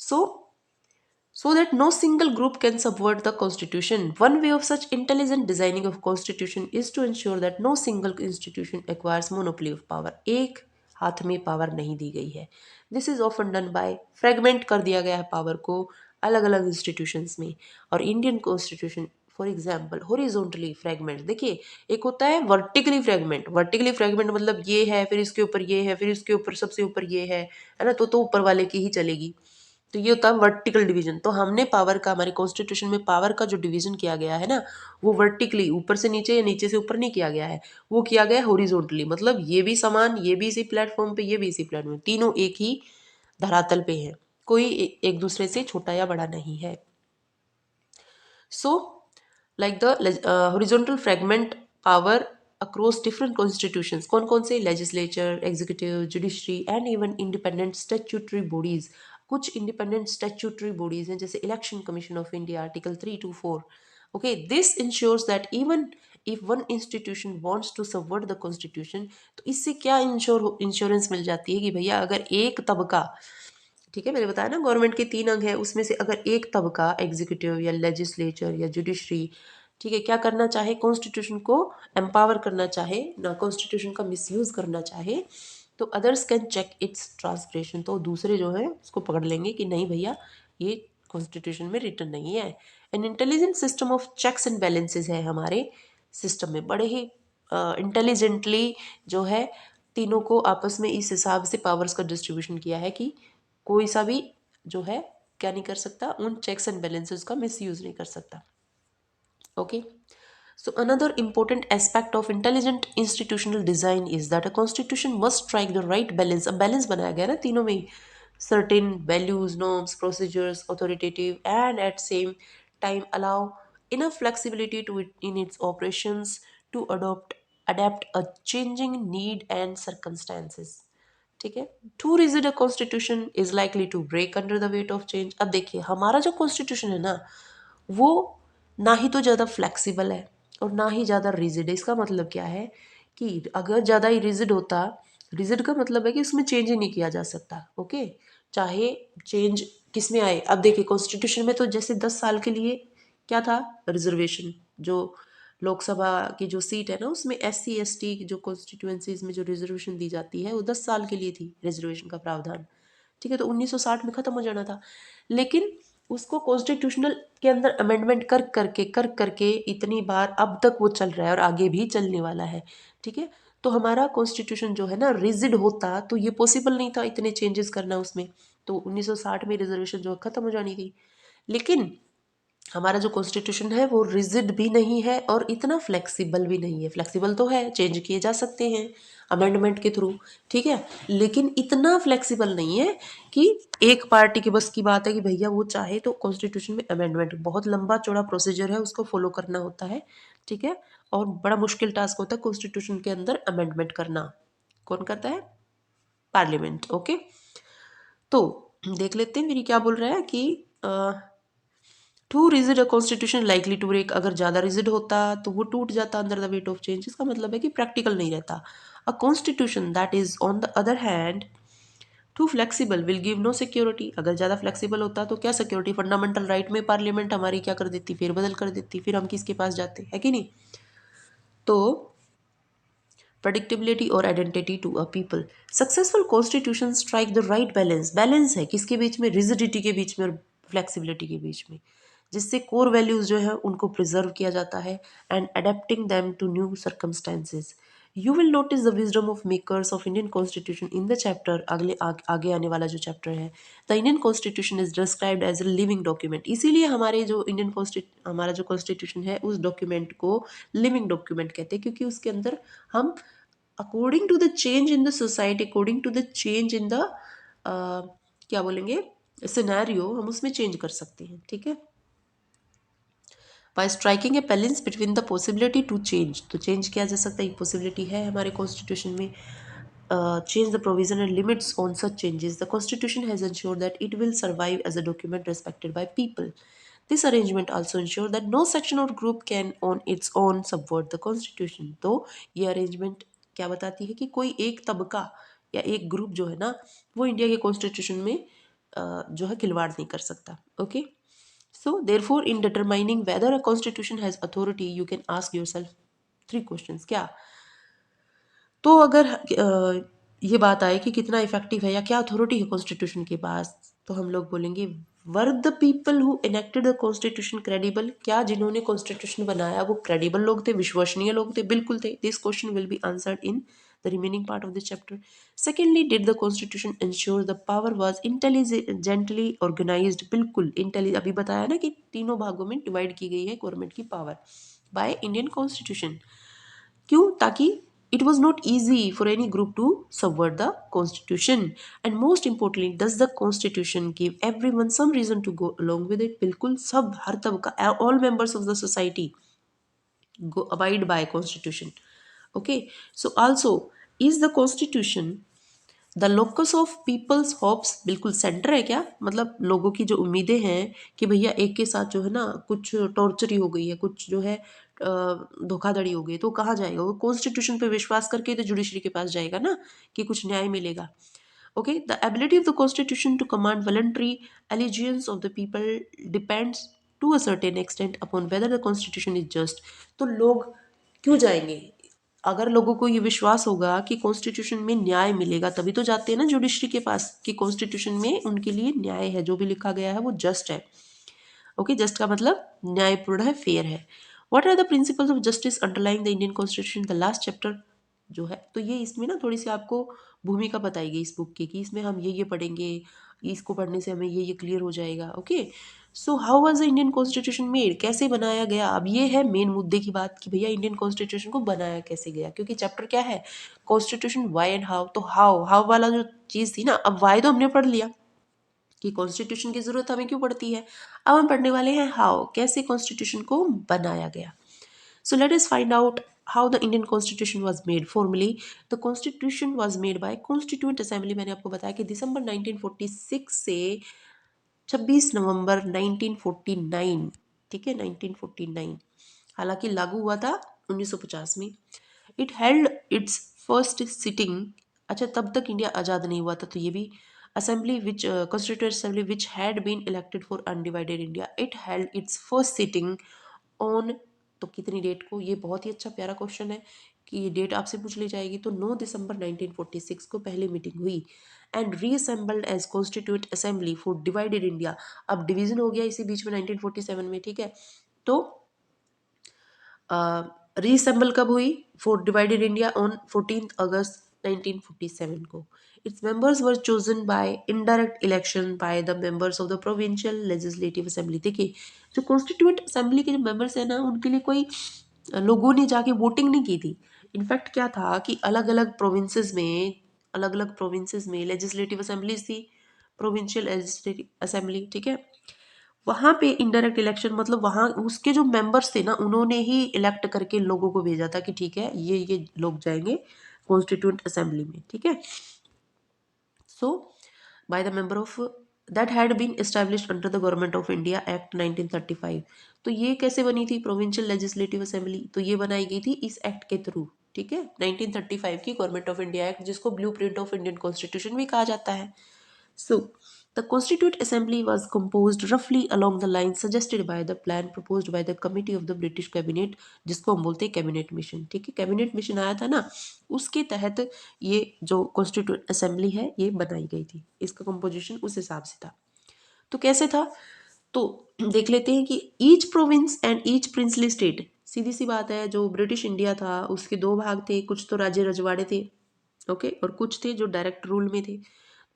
So that no single group can subvert the constitution. One way of such intelligent designing of constitution is to ensure that no single institution acquires monopoly of power. एक हाथ में पावर नहीं दी गई है। This is often done by fragment कर दिया गया है पावर को अलग अलग इंस्टीट्यूशंस में। और Indian constitution for example horizontally fragment, देखिए एक होता है वर्टिकली फ्रेगमेंट, वर्टिकली फ्रेगमेंट मतलब ये है फिर इसके ऊपर ये है फिर इसके ऊपर सबसे ऊपर ये है ना, तो ऊपर वाले की ही चलेगी, तो ये होता है वर्टिकल डिवीजन। तो हमने पावर का, हमारे कॉन्स्टिट्यूशन में पावर का जो डिवीजन किया गया है ना, वो वर्टिकली ऊपर से नीचे या नीचे से ऊपर नहीं किया गया है, वो किया गया है हॉरिजॉन्टली, मतलब ये भी समान, ये भी इसी प्लेटफॉर्म पे, ये भी इसी प्लेटफॉर्म पे, तीनों एक ही धरातल पे हैं, कोई एक दूसरे से छोटा या बड़ा नहीं है। So, like the horizontal fragment power across different constitutions, कौन कौन से, legislature, executive, judiciary and even independent statutory bodies। कुछ independent statutory bodies हैं जैसे election commission of India article 3 to 4। Okay, this ensures that even if one institution wants to subvert the constitution, तो इससे क्या insurance मिल जाती है कि भैया अगर एक तबका, ठीक है, मैंने बताया ना गवर्नमेंट के 3 अंग है, उसमें से अगर एक तबका एग्जीक्यूटिव या लेजिस्लेचर या जुडिशरी, ठीक है, क्या करना चाहे, कॉन्स्टिट्यूशन को एम्पावर करना चाहे ना, कॉन्स्टिट्यूशन का मिसयूज करना चाहे, तो others can check its transgression, तो दूसरे जो है उसको पकड़ लेंगे कि नहीं भैया ये कॉन्स्टिट्यूशन में रिटर्न नहीं है। An intelligent system of checks and balances है हमारे सिस्टम में, बड़े ही इंटेलिजेंटली जो है तीनों को आपस में इस हिसाब से पावर्स का डिस्ट्रीब्यूशन किया है कि कोई सा भी जो है क्या नहीं कर सकता, उन चेक्स एंड बैलेंसेस का मिसयूज नहीं कर सकता। Okay, so another important aspect of intelligent institutional design is that a constitution must strike the right balance। अब बैलेंस बनाया गया ना तीनों में, certain values, norms, procedures, authoritative and at same time allow enough flexibility to it in its operations to adapt a changing need and circumstances। ठीक है, too rigid a constitution is likely to break under the weight of change. अब देखिए हमारा जो constitution है ना, वो ना ही तो ज़्यादा फ्लेक्सिबल है और ना ही ज़्यादा रिजिड है। इसका मतलब क्या है कि अगर ज़्यादा ही रिजिड होता, रिजिड का मतलब है कि उसमें चेंज ही नहीं किया जा सकता। ओके, चाहे चेंज किस में आए। अब देखिए कॉन्स्टिट्यूशन में तो जैसे 10 साल के लिए क्या था, रिजर्वेशन, जो लोकसभा की जो सीट है ना उसमें SC ST की जो कॉन्स्टिट्यूएंसीज में जो रिजर्वेशन दी जाती है वो 10 साल के लिए थी रिजर्वेशन का प्रावधान, ठीक है, तो 1960 में ख़त्म हो जाना था। लेकिन उसको कॉन्स्टिट्यूशनल के अंदर अमेंडमेंट कर करके इतनी बार अब तक वो चल रहा है और आगे भी चलने वाला है, ठीक है। तो हमारा कॉन्स्टिट्यूशन जो है ना रिजिड होता तो ये पॉसिबल नहीं था इतने चेंजेस करना उसमें, तो 1960 में रिजर्वेशन जो ख़त्म हो जानी थी। लेकिन हमारा जो कॉन्स्टिट्यूशन है वो रिजिड भी नहीं है और इतना फ्लेक्सिबल भी नहीं है। फ्लेक्सिबल तो है, चेंज किए जा सकते हैं अमेंडमेंट के थ्रू, ठीक है, लेकिन इतना फ्लेक्सिबल नहीं है कि एक पार्टी के बस की बात है कि भैया वो चाहे तो कॉन्स्टिट्यूशन में अमेंडमेंट, बहुत लंबा चौड़ा प्रोसीजर है, उसको फॉलो करना होता है, ठीक है, और बड़ा मुश्किल टास्क होता है कॉन्स्टिट्यूशन के अंदर अमेंडमेंट करना। कौन करता है, पार्लियामेंट। ओके, तो देख लेते हैं मेरी क्या बोल रहा है कि too rigid a constitution likely to break, अगर ज़्यादा रिजिड होता तो वो टूट जाता under the weight of change. इसका मतलब है कि प्रैक्टिकल नहीं रहता। A constitution that is on the other hand too flexible will give no security, अगर ज़्यादा फ्लेक्सिबल होता तो क्या सिक्योरिटी, फंडामेंटल राइट में पार्लियामेंट हमारी क्या कर देती, फेरबदल कर देती, फिर हम किसके पास जाते, है कि नहीं। तो प्रेडिक्टेबिलिटी और identity to a people, successful constitution strike the right balance, balance है किसके बीच में, रिजिडिटी के बीच में और फ्लेक्सिबिलिटी के बीच में, जिससे कोर वैल्यूज जो है उनको प्रिजर्व किया जाता है and adapting them to new circumstances. You will notice the wisdom of makers of Indian constitution in the chapter, आगे आने वाला जो चैप्टर है, the Indian constitution is described as a living document, इसीलिए हमारे जो हमारा जो कॉन्स्टिट्यूशन है उस डॉक्यूमेंट को लिविंग डॉक्यूमेंट कहते हैं, क्योंकि उसके अंदर हम according to the change in the society, according to the change in the क्या बोलेंगे सिनेरियो, हम उसमें चेंज कर सकते हैं, ठीक है। By striking a balance between the possibility to change, तो चेंज किया जा सकता है, एक पॉसिबिलिटी है हमारे कॉन्स्टिट्यूशन में, change the provision and limits on such changes. The Constitution has ensured that it will survive as a document respected by people. This arrangement also ensures that no section or group can on its own subvert the Constitution. तो ये arrangement क्या बताती है कि कोई एक तबका या एक ग्रुप जो है ना वो इंडिया के कॉन्स्टिट्यूशन में जो है खिलवाड़ नहीं कर सकता, okay. So therefore in determining whether a constitution has authority you can ask yourself three questions, क्या, तो अगर ये बात आए कि कितना इफेक्टिव है या क्या अथॉरिटी है कॉन्स्टिट्यूशन के पास, तो हम लोग बोलेंगे were the people who enacted the constitution credible, क्या जिन्होंने कॉन्स्टिट्यूशन बनाया वो क्रेडिबल लोग थे, विश्वसनीय लोग थे, बिल्कुल थे। This question will be answered in the remaining part of this chapter. Secondly, did the constitution ensure the power was intelligently organised, बिल्कुल अभी बताया ना कि तीनों भागों में डिवाइड की गई है गवर्नमेंट की पावर बाय इंडियन कॉन्स्टिट्यूशन, क्यों, ताकि it was not easy for any group to subvert the constitution, and most importantly does the constitution give everyone some reason to go along with it, बिल्कुल सब हर तबका all members of the society go abide by constitution, okay। So also is the constitution the locus of people's hopes, बिल्कुल centre है क्या, मतलब लोगों की जो उम्मीदें हैं कि भैया एक के साथ जो है ना कुछ टॉर्चरी हो गई है, कुछ जो है धोखाधड़ी हो गई, तो कहाँ जाएगा वो, कॉन्स्टिट्यूशन पे विश्वास करके तो जुडिशरी के पास जाएगा ना कि कुछ न्याय मिलेगा, okay. The ability of the constitution to command voluntary allegiance of the people depends to a certain extent upon whether the constitution is just, तो लोग क्यों जाएंगे, अगर लोगों को ये विश्वास होगा कि कॉन्स्टिट्यूशन में न्याय मिलेगा तभी तो जाते हैं ना जुडिशरी के पास कि कॉन्स्टिट्यूशन में उनके लिए न्याय है, जो भी लिखा गया है वो जस्ट है, ओके। जस्ट का मतलब न्यायपूर्ण है, फेयर है। What are the principles of justice underlying the Indian constitution, the last chapter जो है, तो ये इसमें ना थोड़ी सी आपको भूमिका बताई गई इस बुक की कि इसमें हम ये पढ़ेंगे, इसको पढ़ने से हमें ये क्लियर हो जाएगा, okay. So how was the Indian constitution made, कैसे बनाया गया, अब ये है मेन मुद्दे की बात कि भैया इंडियन कॉन्स्टिट्यूशन को बनाया कैसे गया, क्योंकि चैप्टर क्या है, कॉन्स्टिट्यूशन वाई एंड हाउ, तो हाउ वाला जो चीज़ थी ना, अब वाई तो हमने पढ़ लिया कि कॉन्स्टिट्यूशन की जरूरत हमें क्यों पड़ती है, अब हम पढ़ने वाले हैं हाउ, कैसे कॉन्स्टिट्यूशन को बनाया गया। So let us find out how the Indian Constitution was made. Formally, the Constitution was made by Constituent Assembly. मैंने आपको बताया कि दिसंबर 1946 से 26 नवंबर 1949, ठीक है 1949, हालांकि लागू हुआ था 1950 में। It held its first sitting, अच्छा तब तक इंडिया आज़ाद नहीं हुआ था, तो ये भी assembly which constituent assembly which had been elected for undivided India, it held its first sitting on, तो कितनी डेट को, ये बहुत ही अच्छा प्यारा क्वेश्चन है कि ये डेट आपसे पूछ ली जाएगी, तो 9 दिसंबर 1946 को पहली मीटिंग हुई and reassembled as constituent assembly for divided India, अब डिवीजन हो गया इसी बीच में 1947 में, ठीक है। तो रीअसेंबल कब हुई, फॉर डिवाइडेड इंडिया ऑन 14 अगस्त 1947 को। Its members were chosen by indirect election by the members of the provincial legislative assembly. देखिए जो कॉन्स्टिट्यूंट असेंबली के जो मेंबर्स हैं ना उनके लिए कोई लोगों ने जाके वोटिंग नहीं की थी। इनफैक्ट क्या था कि अलग अलग प्रोविंसेस में लेजिस्लेटिव असेंबलीज थी, प्रोविंशियल लेजिस्लेटिव असेंबली, ठीक है। वहाँ पे इनडायरेक्ट इलेक्शन मतलब वहाँ उसके जो मेंबर्स थे ना उन्होंने ही इलेक्ट करके लोगों को भेजा था कि ठीक है ये लोग जाएंगे कॉन्स्टिट्यूंट असेंबली में, ठीक है। So by the member of that had been established under the government of India act 1935, तो ये कैसे बनी थी प्रोविंशियल लेजिस्लेटिव असेंबली, तो ये बनाई गई थी इस एक्ट के थ्रू, ठीक है 1935 की गवर्नमेंट ऑफ इंडिया एक्ट, जिसको ब्लूप्रिंट ऑफ इंडियन कॉन्स्टिट्यूशन भी कहा जाता है। So the constituent assembly was composed roughly along the lines suggested by the plan proposed by the committee of the British cabinet, जिसको हम बोलते हैं कैबिनेट मिशन। ठीक है, कैबिनेट मिशन आया था ना, उसके तहत ये जो कॉन्स्टिट्यूंट असेंबली है ये बनाई गई थी। इसका कंपोजिशन उस हिसाब से था। तो कैसे था, तो देख लेते हैं कि each province and each princely state, सीधी सी बात है, जो ब्रिटिश इंडिया था उसके दो भाग थे, कुछ तो राज्य रजवाड़े थे, ओके, और कुछ थे जो डायरेक्ट रूल में थे।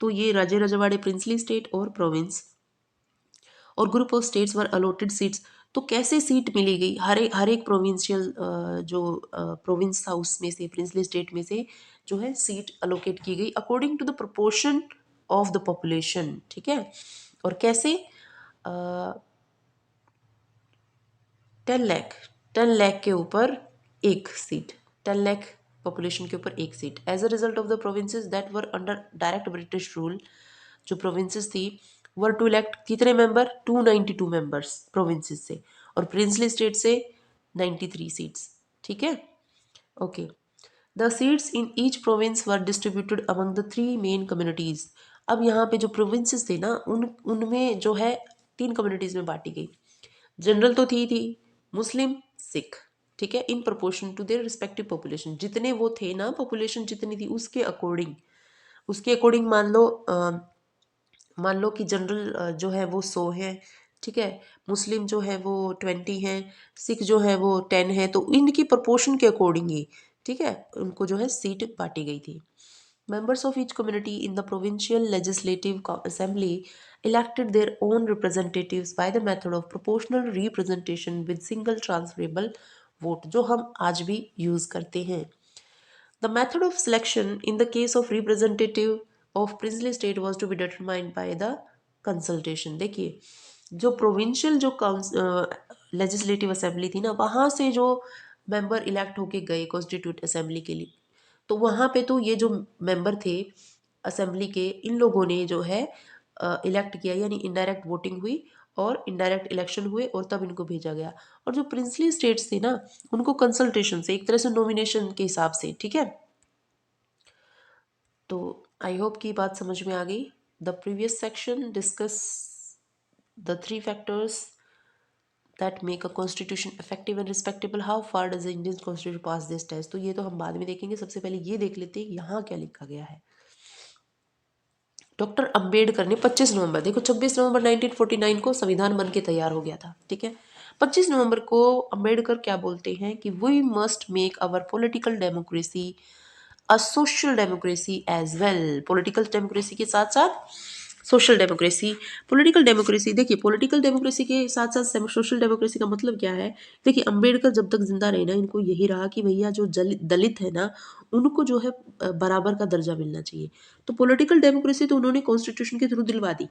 तो ये राज्य रजवाड़े, प्रिंसली स्टेट और प्रोविंस, और group of states were allotted seats. तो कैसे सीट मिली गई, हर एक प्रोविंशियल जो प्रोविंस था उसमें से, प्रिंसली स्टेट में से जो है सीट अलोकेट की गई according to the proportion of the population. ठीक है, और कैसे, 10 लाख, 10 लाख के ऊपर एक सीट, 10 लाख पॉपुलेशन के ऊपर एक seat. As a result of the provinces that were under direct British rule, जो प्रोविंसेस थी वर टू इलेक्ट कितने मेंबर, 292 मेंबर्स प्रोविंसेस से, और प्रिंसली स्टेट से 93 सीट्स। ठीक है, okay. The seats in each province were distributed among the 3 main communities. अब यहाँ पे जो प्रोविंसेस थे ना, उनमें जो है 3 कम्युनिटीज में बांटी गई। जनरल तो थी मुस्लिम, सिख। ठीक है, in proportion to their respective population, जितने वो थे ना, पॉपुलेशन जितनी थी उसके अकॉर्डिंग, मान लो कि जनरल जो है वो 100 है, ठीक है, मुस्लिम जो है वो 20 है, सिख जो है वो 10 है, तो इनकी प्रोपोर्शन के अकॉर्डिंग ही, ठीक है, उनको जो है सीट बांटी गई थी। Members of each community in the provincial legislative assembly elected their own representatives by the method of proportional representation with single transferable vote, जो हम आज भी यूज करते हैं। The method of selection in the case of representative of princely state was to be determined by the consultation। देखिए, जो provincial जो legislative assembly थी ना, वहाँ से जो मेंबर इलेक्ट होके गए कॉन्स्टिट्यूट असेंबली के लिए, तो वहाँ पे तो ये जो मेंबर थे असेंबली के, इन लोगों ने जो है इलेक्ट किया, यानी इनडायरेक्ट वोटिंग हुई और इनडायरेक्ट इलेक्शन हुए और तब इनको भेजा गया। और जो प्रिंसली स्टेट्स थे ना, उनको कंसल्टेशन से, एक तरह से नॉमिनेशन के हिसाब से। ठीक है, तो आई होप की बात समझ में आ गई। The previous section discuss the 3 factors that make a constitution effective and respectable. How far does the Indian constitution pass this test, तो ये तो हम बाद में देखेंगे। सबसे पहले ये देख लेते हैं यहाँ क्या लिखा गया है। डॉक्टर अंबेडकर ने 25 नवंबर, देखो 26 नवंबर 1949 को संविधान बन के तैयार हो गया था। ठीक है, 25 नवंबर को अंबेडकर क्या बोलते हैं कि we must make our political democracy a social democracy as well. Political democracy के साथ साथ सोशल डेमोक्रेसी। पॉलिटिकल डेमोक्रेसी, देखिए पॉलिटिकल डेमोक्रेसी के साथ साथ सोशल डेमोक्रेसी का मतलब क्या है। देखिए अंबेडकर जब तक जिंदा रहे ना, इनको यही रहा कि भैया जो दलित है ना, उनको जो है बराबर का दर्जा मिलना चाहिए। तो पॉलिटिकल डेमोक्रेसी तो उन्होंने कॉन्स्टिट्यूशन के थ्रू दिलवा दी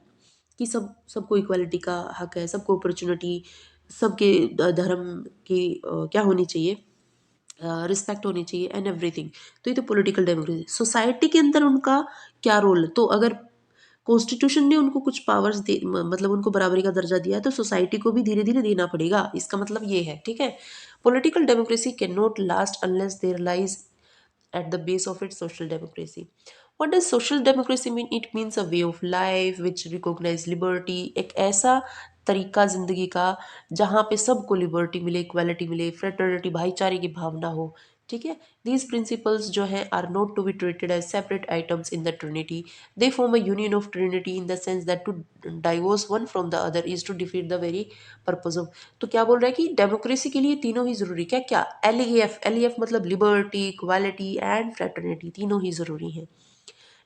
कि सबको इक्वालिटी का हक है, सबको अपॉर्चुनिटी, सबके धर्म की क्या होनी चाहिए, रिस्पेक्ट होनी चाहिए एंड एवरीथिंग। तो ये तो पॉलिटिकल डेमोक्रेसी। सोसाइटी के अंदर उनका क्या रोल, तो अगर कॉन्स्टिट्यूशन ने उनको कुछ पावर्स दे, मतलब उनको बराबरी का दर्जा दिया है, तो सोसाइटी को भी धीरे धीरे देना पड़ेगा, इसका मतलब ये है। ठीक है, political democracy cannot last unless there lies at the base of it social democracy. What does social democracy mean? It means a way of life which recognize liberty, एक ऐसा तरीका जिंदगी का जहाँ पे सबको लिबर्टी मिले, इक्वालिटी मिले, फ्रेटर्निटी, भाईचारे की भावना हो। ठीक है, दीज प्रिंसिपल्स जो हैं are not to be treated as separate items in the trinity, they form a union of trinity in the sense that to divorce one from the other is to defeat the very purpose of. तो क्या बोल रहा है कि democracy के लिए तीनों ही जरूरी, क्या क्या, एल मतलब लिबर्टी, इक्वालिटी एंड फ्रेटर्निटी, तीनों ही जरूरी हैं।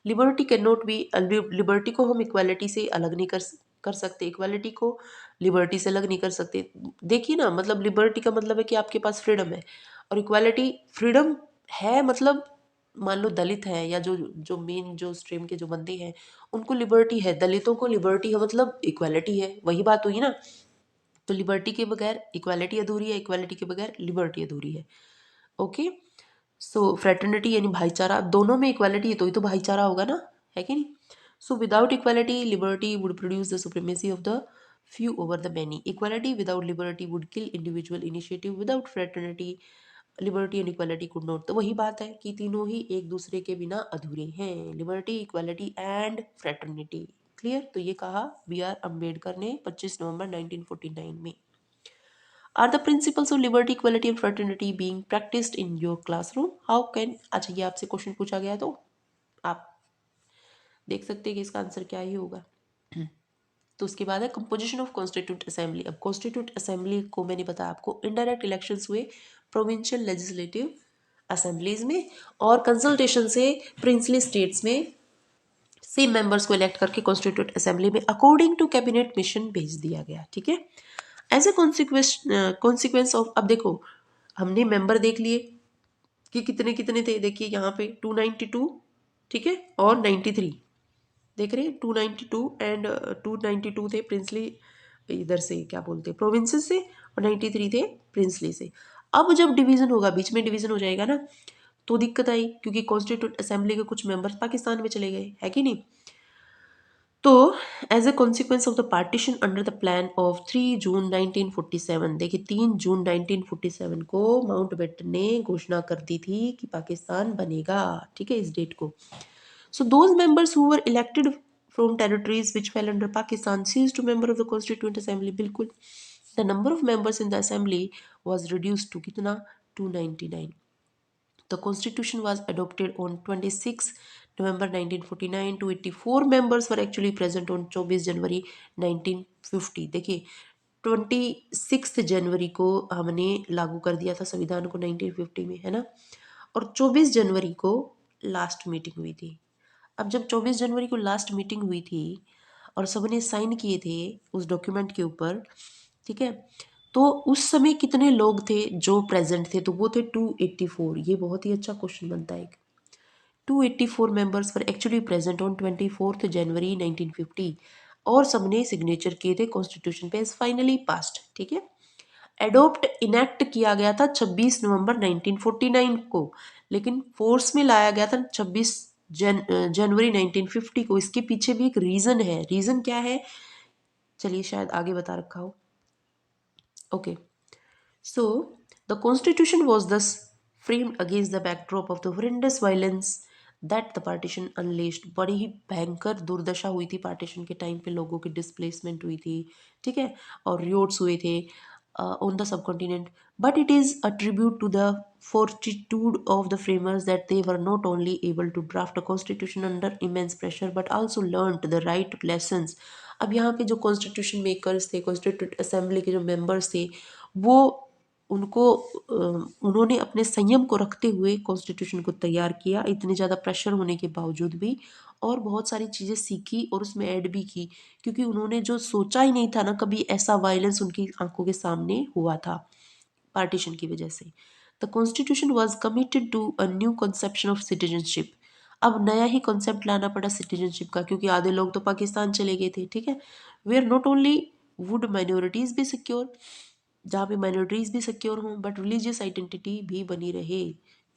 Liberty can not be, liberty को हम इक्वालिटी से अलग नहीं कर सकते, इक्वालिटी को लिबर्टी से अलग नहीं कर सकते। देखिए ना, मतलब लिबर्टी का मतलब है कि आपके पास फ्रीडम है, और इक्वालिटी, फ्रीडम है मतलब मान लो दलित है या जो जो मेन जो स्ट्रीम के जो बंदे हैं उनको लिबर्टी है, दलितों को लिबर्टी है, मतलब इक्वालिटी है, वही बात हुई ना। तो लिबर्टी के बगैर इक्वालिटी अधूरी है, इक्वालिटी के बगैर लिबर्टी अधूरी है। ओके, सो फ्रेटर्निटी यानी भाईचारा, दोनों में इक्वालिटी है तो ही तो भाईचारा होगा ना, है कि नहीं। So without equality liberty would produce the supremacy of the few over the many. Equality without liberty would kill individual initiative. Without fraternity, liberty and equality could not. तो वही बात है कि तीनों ही एक दूसरे के बिना अधूरे हैं, liberty, equality and fraternity. Clear? तो ये कहा बी आर अम्बेडकर ने 25 नवंबर 1949 में। Are the principles of liberty, equality and fraternity being practised in your classroom? How can, अच्छा ये आपसे क्वेश्चन पूछा गया तो आप देख सकते हैं कि इसका आंसर क्या ही होगा। तो उसके बाद है कंपोजिशन ऑफ कॉन्स्टिट्यूंट असेंबली। अब कॉन्स्टिट्यूंट असेंबली को मैंने बताया आपको इनडायरेक्ट इलेक्शंस हुए प्रोविंशियल लेजिस्लेटिव असेंबलीज में, और कंसल्टेशन से प्रिंसली स्टेट्स में सेम मेंबर्स को इलेक्ट करके कॉन्स्टिट्यूंट असेंबली में अकॉर्डिंग टू कैबिनेट मिशन भेज दिया गया। ठीक है, एज ए कॉन्सिक्वेंस ऑफ, अब देखो हमने मेंबर देख लिए कि कितने कितने थे, देखिए यहाँ पे 292, ठीक है, और 93 देख रहे हैं, 292 एंड 292 थे प्रिंसली, इधर से क्या बोलते हैं प्रोविंसेस से, और 93 थे प्रिंसली से। अब जब डिवीजन होगा, बीच में डिवीजन हो जाएगा ना, तो दिक्कत आई क्योंकि कॉन्स्टिट्यूंट असेंबली के कुछ मेंबर्स पाकिस्तान में चले गए, है कि नहीं। तो as a consequence of the partition under the plan of 3 June 1947, देखिए 3 जून 1947 को माउंटबेटन ने घोषणा कर दी थी कि पाकिस्तान बनेगा, ठीक है, इस डेट को। So those members who were elected from territories which fell under Pakistan ceased to member of the Constituent Assembly. बिल्कुल, the number of members in the assembly was reduced to कितना 299. The constitution was adopted on 26 November 1949. 284 members were actually present on 24 जनवरी 1950. देखिए 26 जनवरी को हमने लागू कर दिया था संविधान को 1950 में, है ना, और 24 जनवरी को लास्ट मीटिंग हुई थी। अब जब 24 जनवरी को लास्ट मीटिंग हुई थी और सबने साइन किए थे उस डॉक्यूमेंट के ऊपर, ठीक है, तो उस समय कितने लोग थे जो प्रेजेंट थे, तो वो थे 284। ये बहुत ही अच्छा क्वेश्चन बनता है। 284 members were actually present on 24 जनवरी 1950 और सबने सिग्नेचर किए थे कॉन्स्टिट्यूशन पे, फाइनली पास्ड। ठीक है, एडोप्ट इनेक्ट किया गया था 26 नवंबर 1949 को, लेकिन फोर्स में लाया गया था 26 जनवरी 1950 को। इसके पीछे भी एक रीजन है। रीजन क्या है, चलिए शायद आगे बता रखा हो। Okay, so the constitution was दस framed against the backdrop of the horrendous violence that the partition unleashed। बड़ी ही भयंकर दुर्दशा हुई थी पार्टीशन के टाइम पे, लोगों की डिस्प्लेसमेंट हुई थी, ठीक है, और रियोट्स हुए थे on the subcontinent, but it is a tribute to the fortitude of the framers that they were not only able to draft a constitution under immense pressure but also learnt the right lessons। अब यहाँ पे जो constitution makers थे, constitute assembly के जो members थे, वो उनको उन्होंने अपने संयम को रखते हुए कॉन्स्टिट्यूशन को तैयार किया, इतने ज़्यादा प्रेशर होने के बावजूद भी, और बहुत सारी चीज़ें सीखी और उसमें ऐड भी की, क्योंकि उन्होंने जो सोचा ही नहीं था ना कभी ऐसा वायलेंस उनकी आंखों के सामने हुआ था पार्टीशन की वजह से। The constitution was committed to a new conception of citizenship. अब नया ही कॉन्सेप्ट लाना पड़ा सिटीजनशिप का, क्योंकि आधे लोग तो पाकिस्तान चले गए थे, ठीक है, where not only would minorities भी सिक्योर, जहाँ पे माइनॉरिटीज भी सिक्योर हों, बट रिलीजियस आइडेंटिटी भी बनी रहे,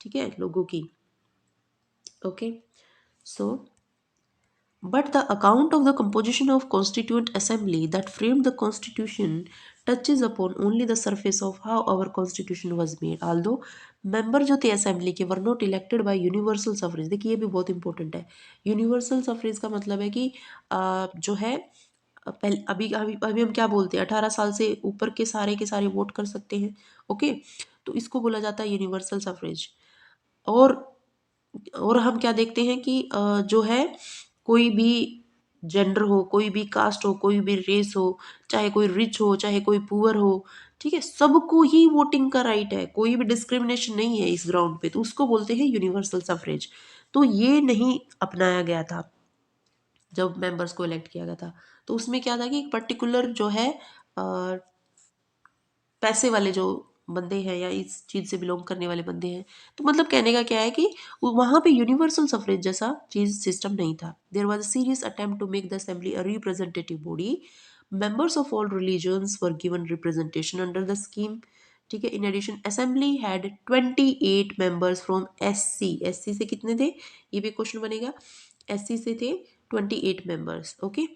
ठीक है, लोगों की। Okay, so but the account of the composition of Constituent Assembly that framed the Constitution touches upon only the surface of how our Constitution was made. Although member जो थे assembly के were not elected by universal suffrage। देखिए ये भी बहुत important है। Universal suffrage का मतलब है कि जो है पहले अभी अभी अभी हम क्या बोलते हैं, 18 साल से ऊपर के सारे वोट कर सकते हैं। ओके, तो इसको बोला जाता है यूनिवर्सल सफरेज। और हम क्या देखते हैं कि जो है कोई भी जेंडर हो, कोई भी कास्ट हो, कोई भी रेस हो, चाहे कोई रिच हो चाहे कोई पुअर हो, ठीक है, सबको ही वोटिंग का राइट है, कोई भी डिस्क्रिमिनेशन नहीं है इस ग्राउंड पे, तो उसको बोलते हैं यूनिवर्सल सफरेज। तो ये नहीं अपनाया गया था जब मेंबर्स को इलेक्ट किया गया था। तो उसमें क्या था कि एक पर्टिकुलर जो है पैसे वाले जो बंदे हैं या इस चीज़ से बिलोंग करने वाले बंदे हैं, तो मतलब कहने का क्या है कि वहाँ पे यूनिवर्सल सफरेज जैसा चीज़ सिस्टम नहीं था। There was a serious attempt to make the assembly a representative body. Members of all religions were given representation under the scheme, ठीक है। In addition assembly had 28 members from SC. SC से कितने थे, ये भी question बनेगा। SC से थे 28 members. Okay,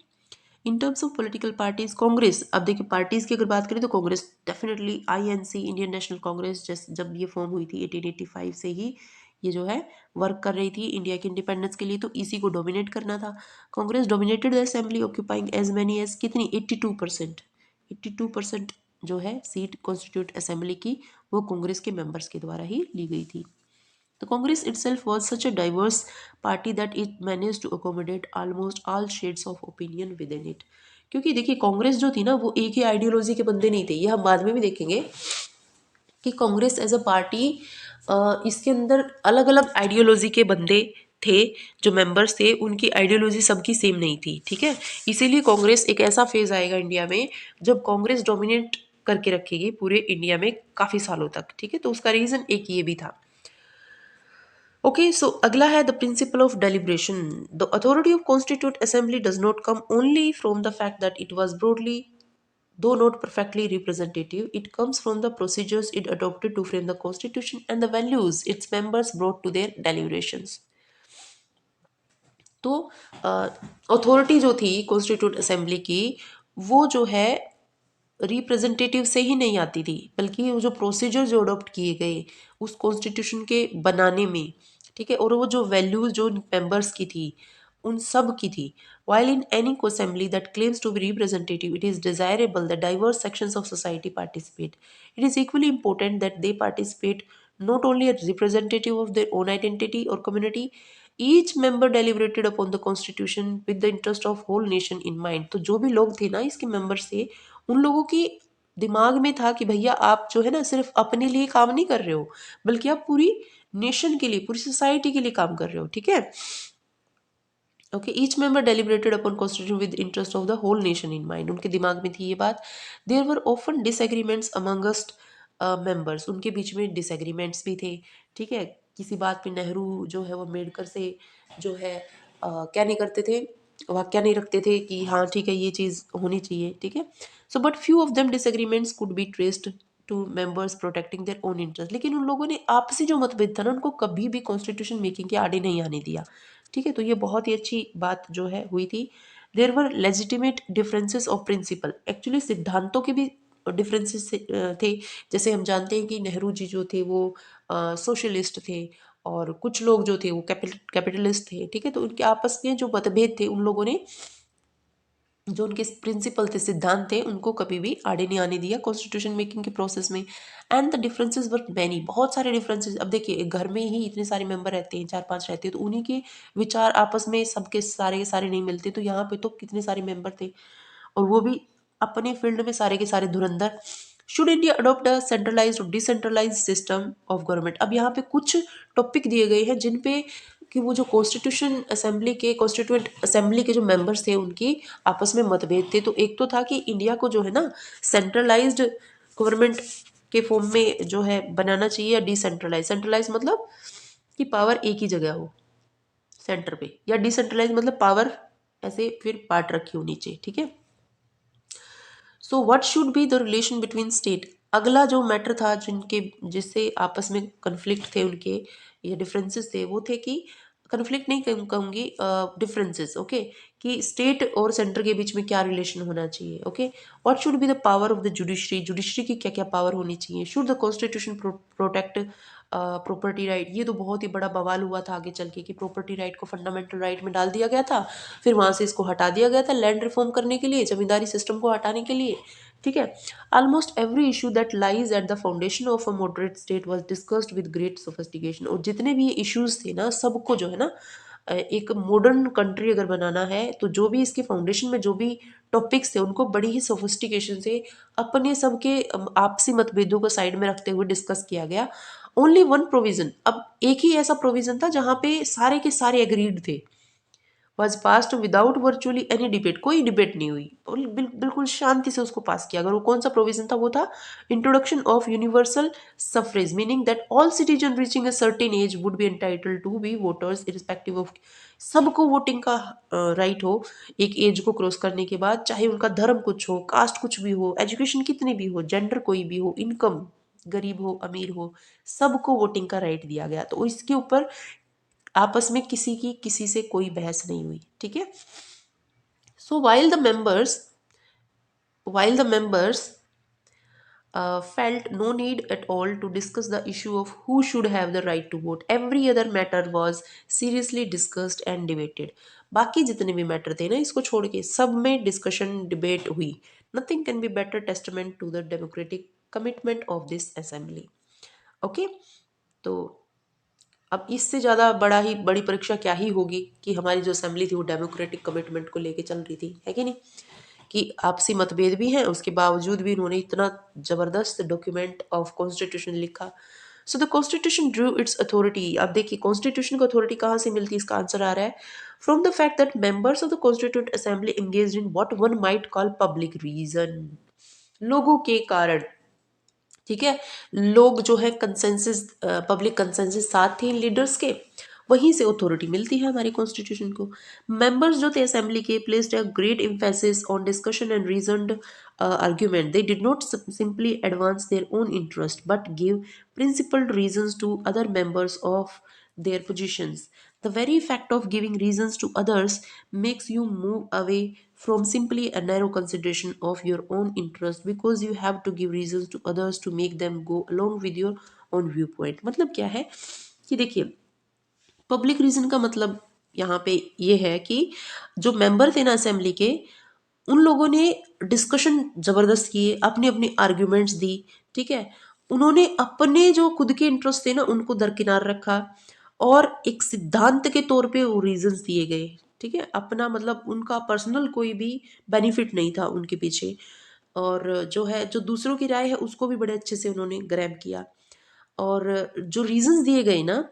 in terms of political parties, Congress, अब देखिए पार्टीज की अगर बात करें तो Congress definitely INC, Indian national Congress, जब ये फॉर्म हुई थी 1885 से ही ये जो है वर्क कर रही थी इंडिया के इंडिपेंडेंस के लिए, तो इसी को डोमिनेट करना था। Congress dominated the assembly occupying as many as कितनी 82%। 82% जो है सीट कॉन्स्टिट्यूट असेंबली की वो कांग्रेस के मेंबर्स के द्वारा ही ली गई थी। The Congress itself was such a diverse party that it managed to accommodate almost all shades of opinion within it. क्योंकि देखिए कांग्रेस जो थी ना वो एक ही आइडियोलॉजी के बंदे नहीं थे, ये हम बाद में भी देखेंगे कि कांग्रेस एज अ पार्टी इसके अंदर अलग अलग आइडियोलॉजी के बंदे थे, जो मेंबर्स थे उनकी आइडियोलॉजी सबकी सेम नहीं थी, ठीक है। इसीलिए कांग्रेस एक ऐसा फेज आएगा इंडिया में जब कांग्रेस डोमिनेट करके रखेगी पूरे इंडिया में काफ़ी सालों तक, ठीक है। तो उसका रीज़न एक ये भी था। Okay, so अगला है the principle of deliberation. The authority of constituent assembly does not come only from the fact that it was broadly, though not perfectly representative, it comes from the procedures it adopted to frame the constitution and the values its members brought to their deliberations. तो authority जो थी constitute assembly की वो जो है representative से ही नहीं आती थी, बल्कि वो जो प्रोसीजर जो अडॉप्ट किए गए उस कॉन्स्टिट्यूशन के बनाने में, ठीक है, और वो जो वैल्यूज जो मेंबर्स की थी उन सब की थी। While in any assembly that claims to be representative, it is desirable that diverse sections of society participate. It is equally important that they participate not only as representative of their own identity or community, each member deliberated upon the constitution with the interest of whole nation in mind. तो जो भी लोग थे ना इसके members थे, उन लोगों की दिमाग में था कि भैया आप जो है ना सिर्फ अपने लिए काम नहीं कर रहे हो, बल्कि आप पूरी नेशन के लिए, पूरी सोसाइटी के लिए काम कर रहे हो, ठीक है। Okay, each member deliberated upon constitution with interest of the whole nation in mind, उनके दिमाग में थी ये बात। There were often disagreements amongst members, उनके बीच में डिसएग्रीमेंट्स भी थे, ठीक है। किसी बात पे नेहरू जो है वो अम्बेडकर से जो है क्या नहीं करते थे, वाक्या नहीं रखते थे कि हाँ ठीक है ये चीज़ होनी चाहिए, ठीक है। So but few of them disagreements could be traced to members protecting their own interest, लेकिन उन लोगों ने आपसी जो मतभेद था ना उनको कभी भी कॉन्स्टिट्यूशन मेकिंग के आड़े नहीं आने दिया, ठीक है। तो ये बहुत ही अच्छी बात जो है हुई थी। There were legitimate differences of principle, actually सिद्धांतों के भी डिफरेंसेस थे। जैसे हम जानते हैं कि नेहरू जी जो थे वो सोशलिस्ट थे और कुछ लोग जो थे वो कैपिटलिस्ट थे, ठीक है। तो उनके आपस में जो मतभेद थे उन लोगों ने जो उनके प्रिंसिपल थे, सिद्धांत थे, उनको कभी भी आड़े नहीं आने दिया कॉन्स्टिट्यूशन मेकिंग के प्रोसेस में। And the differences were many, बहुत सारे डिफरेंसेस। अब देखिए एक घर में ही इतने सारे मेंबर रहते हैं, 4-5 रहते हैं, तो उन्हीं के विचार आपस में सबके सारे के सारे नहीं मिलते। तो यहाँ पे तो कितने सारे मेंबर थे और वो भी अपने फील्ड में सारे के सारे धुरंधर। Should India adopt a centralised और डिसेंट्रलाइज्ड सिस्टम ऑफ गवर्नमेंट, अब यहाँ पे कुछ टॉपिक दिए गए हैं जिन पे कि वो जो कॉन्स्टिट्यूशन असेंबली के कॉन्स्टिट्यूएंट असेंबली के जो मेंबर्स थे उनकी आपस में मतभेद थे। तो एक तो था कि इंडिया को जो है ना सेंट्रलाइज्ड गवर्नमेंट के फॉर्म में जो है बनाना चाहिए या डिसेंट्रलाइज। सेंट्रलाइज मतलब कि पावर एक ही जगह हो सेंटर पे, या डिसेंट्रलाइज मतलब पावर ऐसे फिर बांट रखी होनी चाहिए, ठीक है। So what should be the relation between state, अगला जो मैटर था जिनके जिससे आपस में कन्फ्लिक्ट थे उनके या डिफरेंसेस थे वो थे कि कन्फ्लिक्ट नहीं कहूँगी, डिफरेंसेस, ओके, कि स्टेट और सेंटर के बीच में क्या रिलेशन होना चाहिए, okay. What should be the power of the judiciary, judiciary की क्या क्या पावर होनी चाहिए। Should the constitution protect property right, ये तो बहुत ही बड़ा बवाल हुआ था आगे चल के कि प्रॉपर्टी राइट को फंडामेंटल राइट में डाल दिया गया था, फिर वहाँ से इसको हटा दिया गया था लैंड रिफॉर्म करने के लिए, जमींदारी सिस्टम को हटाने के लिए, ठीक है। Almost every issue that lies at the foundation of a moderate state was discussed with great sophistication, और जितने भी इश्यूज थे ना सबको जो है ना एक मॉडर्न कंट्री अगर बनाना है तो जो भी इसके फाउंडेशन में जो भी टॉपिक्स थे उनको बड़ी ही सोफिस्टिकेशन से अपने सबके आपसी मतभेदों को साइड में रखते हुए डिस्कस किया गया। ओनली वन प्रोविजन, अब एक ही ऐसा प्रोविजन था जहाँ पे सारे के सारे एग्रीड थे, was passed without virtually any debate, कोई डिबेट नहीं हुई, बिल्कुल शांति से उसको पास किया। अगर वो कौन सा प्रोविजन था वो था introduction of universal suffrage, meaning that all citizen reaching a certain age would be entitled to be voters irrespective of, सबको वोटिंग का राइट हो एक एज को क्रॉस करने के बाद, चाहे उनका धर्म कुछ हो, कास्ट कुछ भी हो, एजुकेशन कितनी भी हो, जेंडर कोई भी हो, इनकम गरीब हो अमीर हो, सबको वोटिंग का राइट दिया गया। तो इसके ऊपर आपस में किसी की किसी से कोई बहस नहीं हुई, ठीक है। सो while the members felt no need at all to discuss the issue of who should have the right to vote. Every other matter was seriously discussed and debated. बाकी जितने भी मैटर थे ना इसको छोड़ के सब में डिस्कशन डिबेट हुई. Nothing can be better testament to the democratic commitment of this assembly. Okay तो अब इससे ज़्यादा बड़ी परीक्षा क्या ही होगी कि हमारी जो असेंबली थी वो डेमोक्रेटिक कमिटमेंट को लेके चल रही थी, है कि नहीं, कि आपसी मतभेद भी हैं उसके बावजूद भी उन्होंने इतना ज़बरदस्त डॉक्यूमेंट ऑफ कॉन्स्टिट्यूशन लिखा. So the constitution Drew it's authority. अब देखिए कॉन्स्टिट्यूशन को अथॉरिटी कहाँ से मिलती है, इसका आंसर आ रहा है from the fact that members of the constituent assembly engaged in what one might call public reason. लोगों के कारण, ठीक है, लोग जो है कंसेंसस, पब्लिक कंसेंसस साथ थे इन लीडर्स के, वहीं से अथॉरिटी मिलती है हमारी कॉन्स्टिट्यूशन को. मेंबर्स जो थे असेंबली के placed a great emphasis on discussion and reasoned argument. They did not simply advance their own interest but gave principled reasons to other members of their positions. The very fact of giving reasons to others makes you move away from simply a narrow consideration of your own interest because you have to give reasons to others to make them go along with your own viewpoint. मतलब क्या है कि देखिए public reason का मतलब यहाँ पे ये है कि जो मेंबर थे ना असेंबली के, उन लोगों ने डिस्कशन जबरदस्त किए, अपनी अपनी आर्ग्यूमेंट्स दी, ठीक है, उन्होंने अपने जो खुद के इंटरेस्ट थे ना उनको दरकिनार रखा और एक सिद्धांत के तौर पे वो रीजंस दिए गए, ठीक है, अपना मतलब उनका पर्सनल कोई भी बेनिफिट नहीं था उनके पीछे. और जो है जो दूसरों की राय है उसको भी बड़े अच्छे से उन्होंने ग्रैब किया. और जो रीजंस दिए गए ना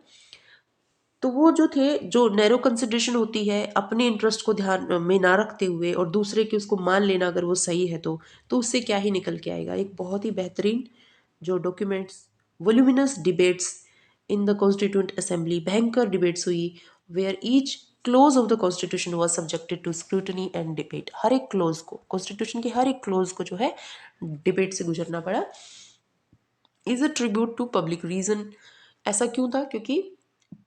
तो वो जो थे, जो नैरो कंसिडरेशन होती है अपने इंटरेस्ट को ध्यान में ना रखते हुए और दूसरे की उसको मान लेना अगर वो सही है तो उससे क्या ही निकल के आएगा. एक बहुत ही बेहतरीन जो documents, voluminous debates in the constituent assembly, भयंकर डिबेट्स हुई where each clause of the constitution was subjected to scrutiny and debate. हर एक क्लोज को, कॉन्स्टिट्यूशन के हर एक क्लोज को जो है डिबेट से गुजरना पड़ा. Is a tribute to public reason. ऐसा क्यों था, क्योंकि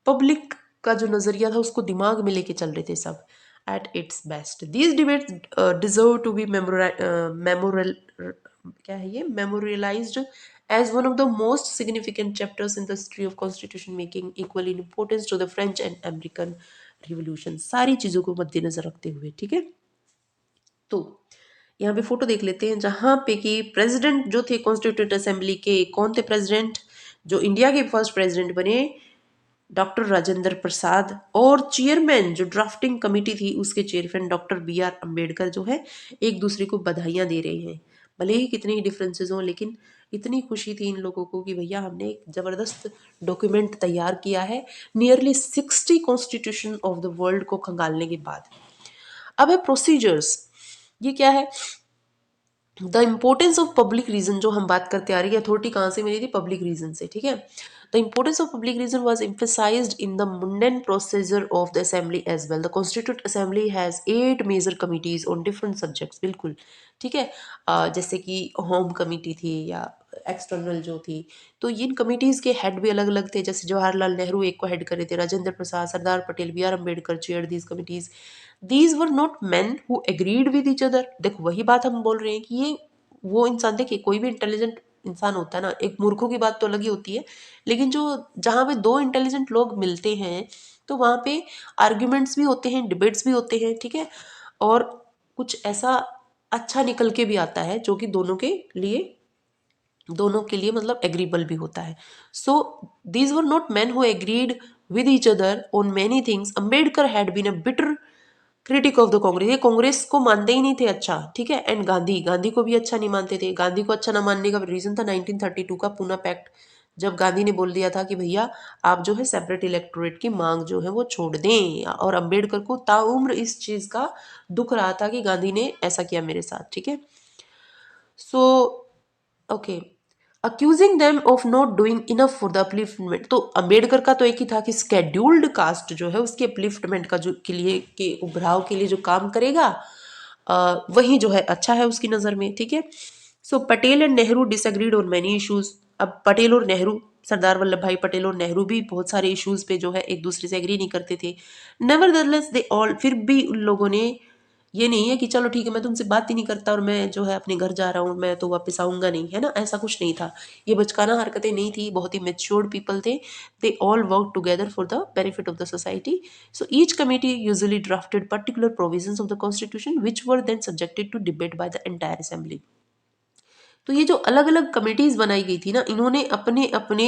पब्लिक का जो नजरिया था उसको दिमाग में लेके चल रहे थे सब. At its best these debates deserve to be memorial, क्या है ये, मेमोरियलाइज्ड as one of the most significant chapters in the history of constitution making, equal in importance to the French and American revolution. सारी चीजों को मद्देनजर रखते हुए, ठीक है. तो यहाँ पे फोटो देख लेते हैं जहाँ पे कि प्रेसिडेंट जो थे कॉन्स्टिट्यूंट असेंबली के, कौन थे प्रेसिडेंट, जो इंडिया के फर्स्ट प्रेसिडेंट बने, डॉक्टर राजेंद्र प्रसाद. और चेयरमैन जो ड्राफ्टिंग कमेटी थी उसके चेयरमैन डॉक्टर बी.आर. अम्बेडकर जो है एक दूसरे को बधाइयाँ दे रहे हैं. भले ही कितनी ही डिफरेंसेस हों लेकिन इतनी खुशी थी इन लोगों को कि भैया हमने एक ज़बरदस्त डॉक्यूमेंट तैयार किया है nearly 60 constitution of the world को खंगालने के बाद. अब है प्रोसीजर्स. ये क्या है, the importance of public reason. जो हम बात करते आ रही है अथॉरिटी कहाँ से मिली थी, पब्लिक रीजन से, ठीक है. The importance of public reason was emphasized in the mundane procedure of the assembly as well. The constitute assembly has 8 major committees on different subjects. बिल्कुल ठीक है. जैसे कि होम कमिटी थी या एक्सटर्नल जो थी, तो इन कमिटीज़ के हेड भी अलग अलग थे. जैसे जवाहरलाल नेहरू एक को हेड करे थे, Rajendra Prasad, Sardar Patel, B R. Ambedkar chair these committees. These were not men who agreed with each other. देखो वही बात हम बोल रहे हैं कि ये वो इंसान, देखिए कोई भी इंटेलिजेंट इंसान होता है ना, एक मूर्खों की बात तो अलग ही होती है, लेकिन जो जहाँ पे दो इंटेलिजेंट लोग मिलते हैं तो वहाँ पे आर्ग्यूमेंट्स भी होते हैं, डिबेट्स भी होते हैं, ठीक है, और कुछ ऐसा अच्छा निकल के भी आता है जो कि दोनों के लिए मतलब एग्रीबल भी होता है. So these were not men who agreed with each other on many things. Ambedkar had been a bitter critic of the Congress. ये कांग्रेस को मानते ही नहीं थे अच्छा, ठीक है. एंड गांधी को भी अच्छा नहीं मानते थे. गांधी को अच्छा ना मानने का रीजन था 1932 का पूना पैक्ट, जब गांधी ने बोल दिया था कि भैया आप जो है सेपरेट इलेक्टोरेट की मांग जो है वो छोड़ दें. और अम्बेडकर को ताउम्र इस चीज का दुख रहा था कि गांधी ने ऐसा किया मेरे साथ, ठीक है. So okay, accusing them of not doing enough for the upliftment. तो अम्बेडकर का तो एक ही था कि स्केड्यूल्ड कास्ट जो है उसके अपलिफ्टमेंट का जो के लिए के उभराव के लिए जो काम करेगा वही जो है अच्छा है उसकी नज़र में, ठीक है. So Patel and Nehru disagreed on many issues. अब पटेल और नेहरू, सरदार वल्लभ भाई पटेल और नेहरू भी बहुत सारे इश्यूज पे जो है एक दूसरे से एग्री नहीं करते थे. नेवरदलेस दे ऑल, फिर भी उन लोगों ने ये नहीं है कि चलो ठीक है मैं तुमसे बात ही नहीं करता और मैं जो है अपने घर जा रहा हूँ, मैं तो वापस आऊँगा नहीं, है ना, ऐसा कुछ नहीं था। ये बचकाना हरकतें नहीं थी, बहुत ही मेच्योर्ड पीपल थे। They all work together for the benefit of the society. So each committee usually drafted particular provisions of the constitution which were then subjected to debate by the entire assembly. तो ये जो अलग अलग committees बनाई गई थी ना, इन्होंने अपने अपने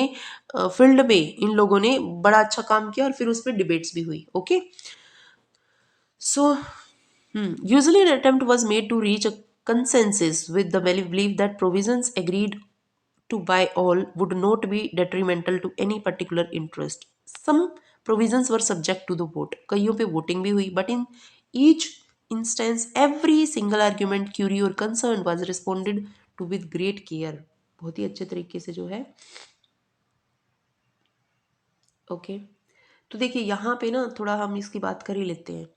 फील्ड में इन लोगों ने बड़ा अच्छा काम किया और फिर उस पर डिबेट्स भी हुई। Okay, so usually an attempt was made to reach a consensus with the belief that provisions agreed to by all would not be detrimental to any particular interest. Some provisions were subject to the vote. कईयों पे voting भी हुई, but in each instance every single argument, query or concern was responded to with great care. बहुत ही अच्छे तरीके से जो है। ओके, तो देखिए यहाँ पे ना थोड़ा हम इसकी बात कर ही लेते हैं।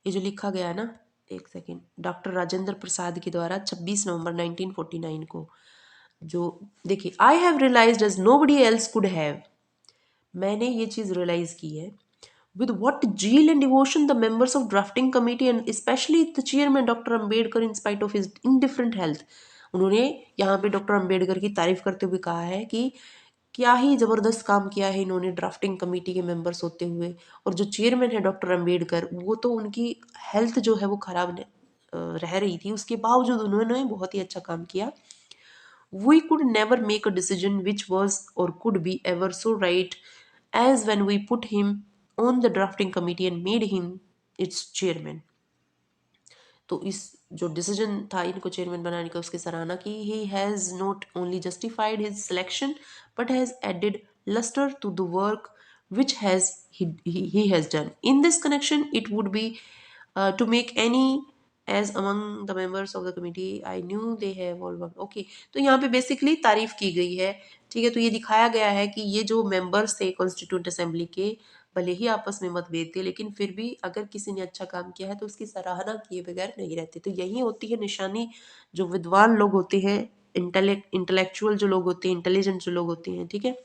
ये जो लिखा गया है ना, एक सेकेंड, डॉक्टर राजेंद्र प्रसाद के द्वारा 26 नवंबर 1949 को, जो देखिए, I have realised as nobody else could have, मैंने ये चीज़ रियलाइज की है, with what zeal and devotion the members of drafting committee and especially the chairman Dr. Ambedkar in spite of his indifferent health, उन्होंने यहाँ पे doctor Ambedkar की तारीफ करते हुए कहा है कि क्या ही ज़बरदस्त काम किया है इन्होंने ड्राफ्टिंग कमेटी के मेंबर्स होते हुए, और जो चेयरमैन है डॉक्टर अम्बेडकर, वो तो उनकी हेल्थ जो है वो ख़राब रह रही थी, उसके बावजूद उन्होंने बहुत ही अच्छा काम किया। We could never make a decision which was or could be ever so right as when we put him on the drafting committee and made him its chairman. तो इस जो डिसीजन था इनको चेयरमैन बनाने का, उसकी सराहना की। He has not only justified his selection but has added luster to the work which he has done. In this connection, it would be to make any as among the members of the committee I knew they have all worked. Okay, तो यहाँ पे basically तारीफ की गई है, ठीक है। तो ये दिखाया गया है कि ये जो मेंबर्स थे कॉन्स्टिट्यूंट असेंबली के, भले ही आपस में मतभेद थे, लेकिन फिर भी अगर किसी ने अच्छा काम किया है तो उसकी सराहना किए बगैर नहीं रहते। तो यही होती है निशानी, जो विद्वान लोग होते हैं, इंटेलेक्चुअल जो लोग होते हैं, इंटेलिजेंट जो लोग होते हैं, ठीक है।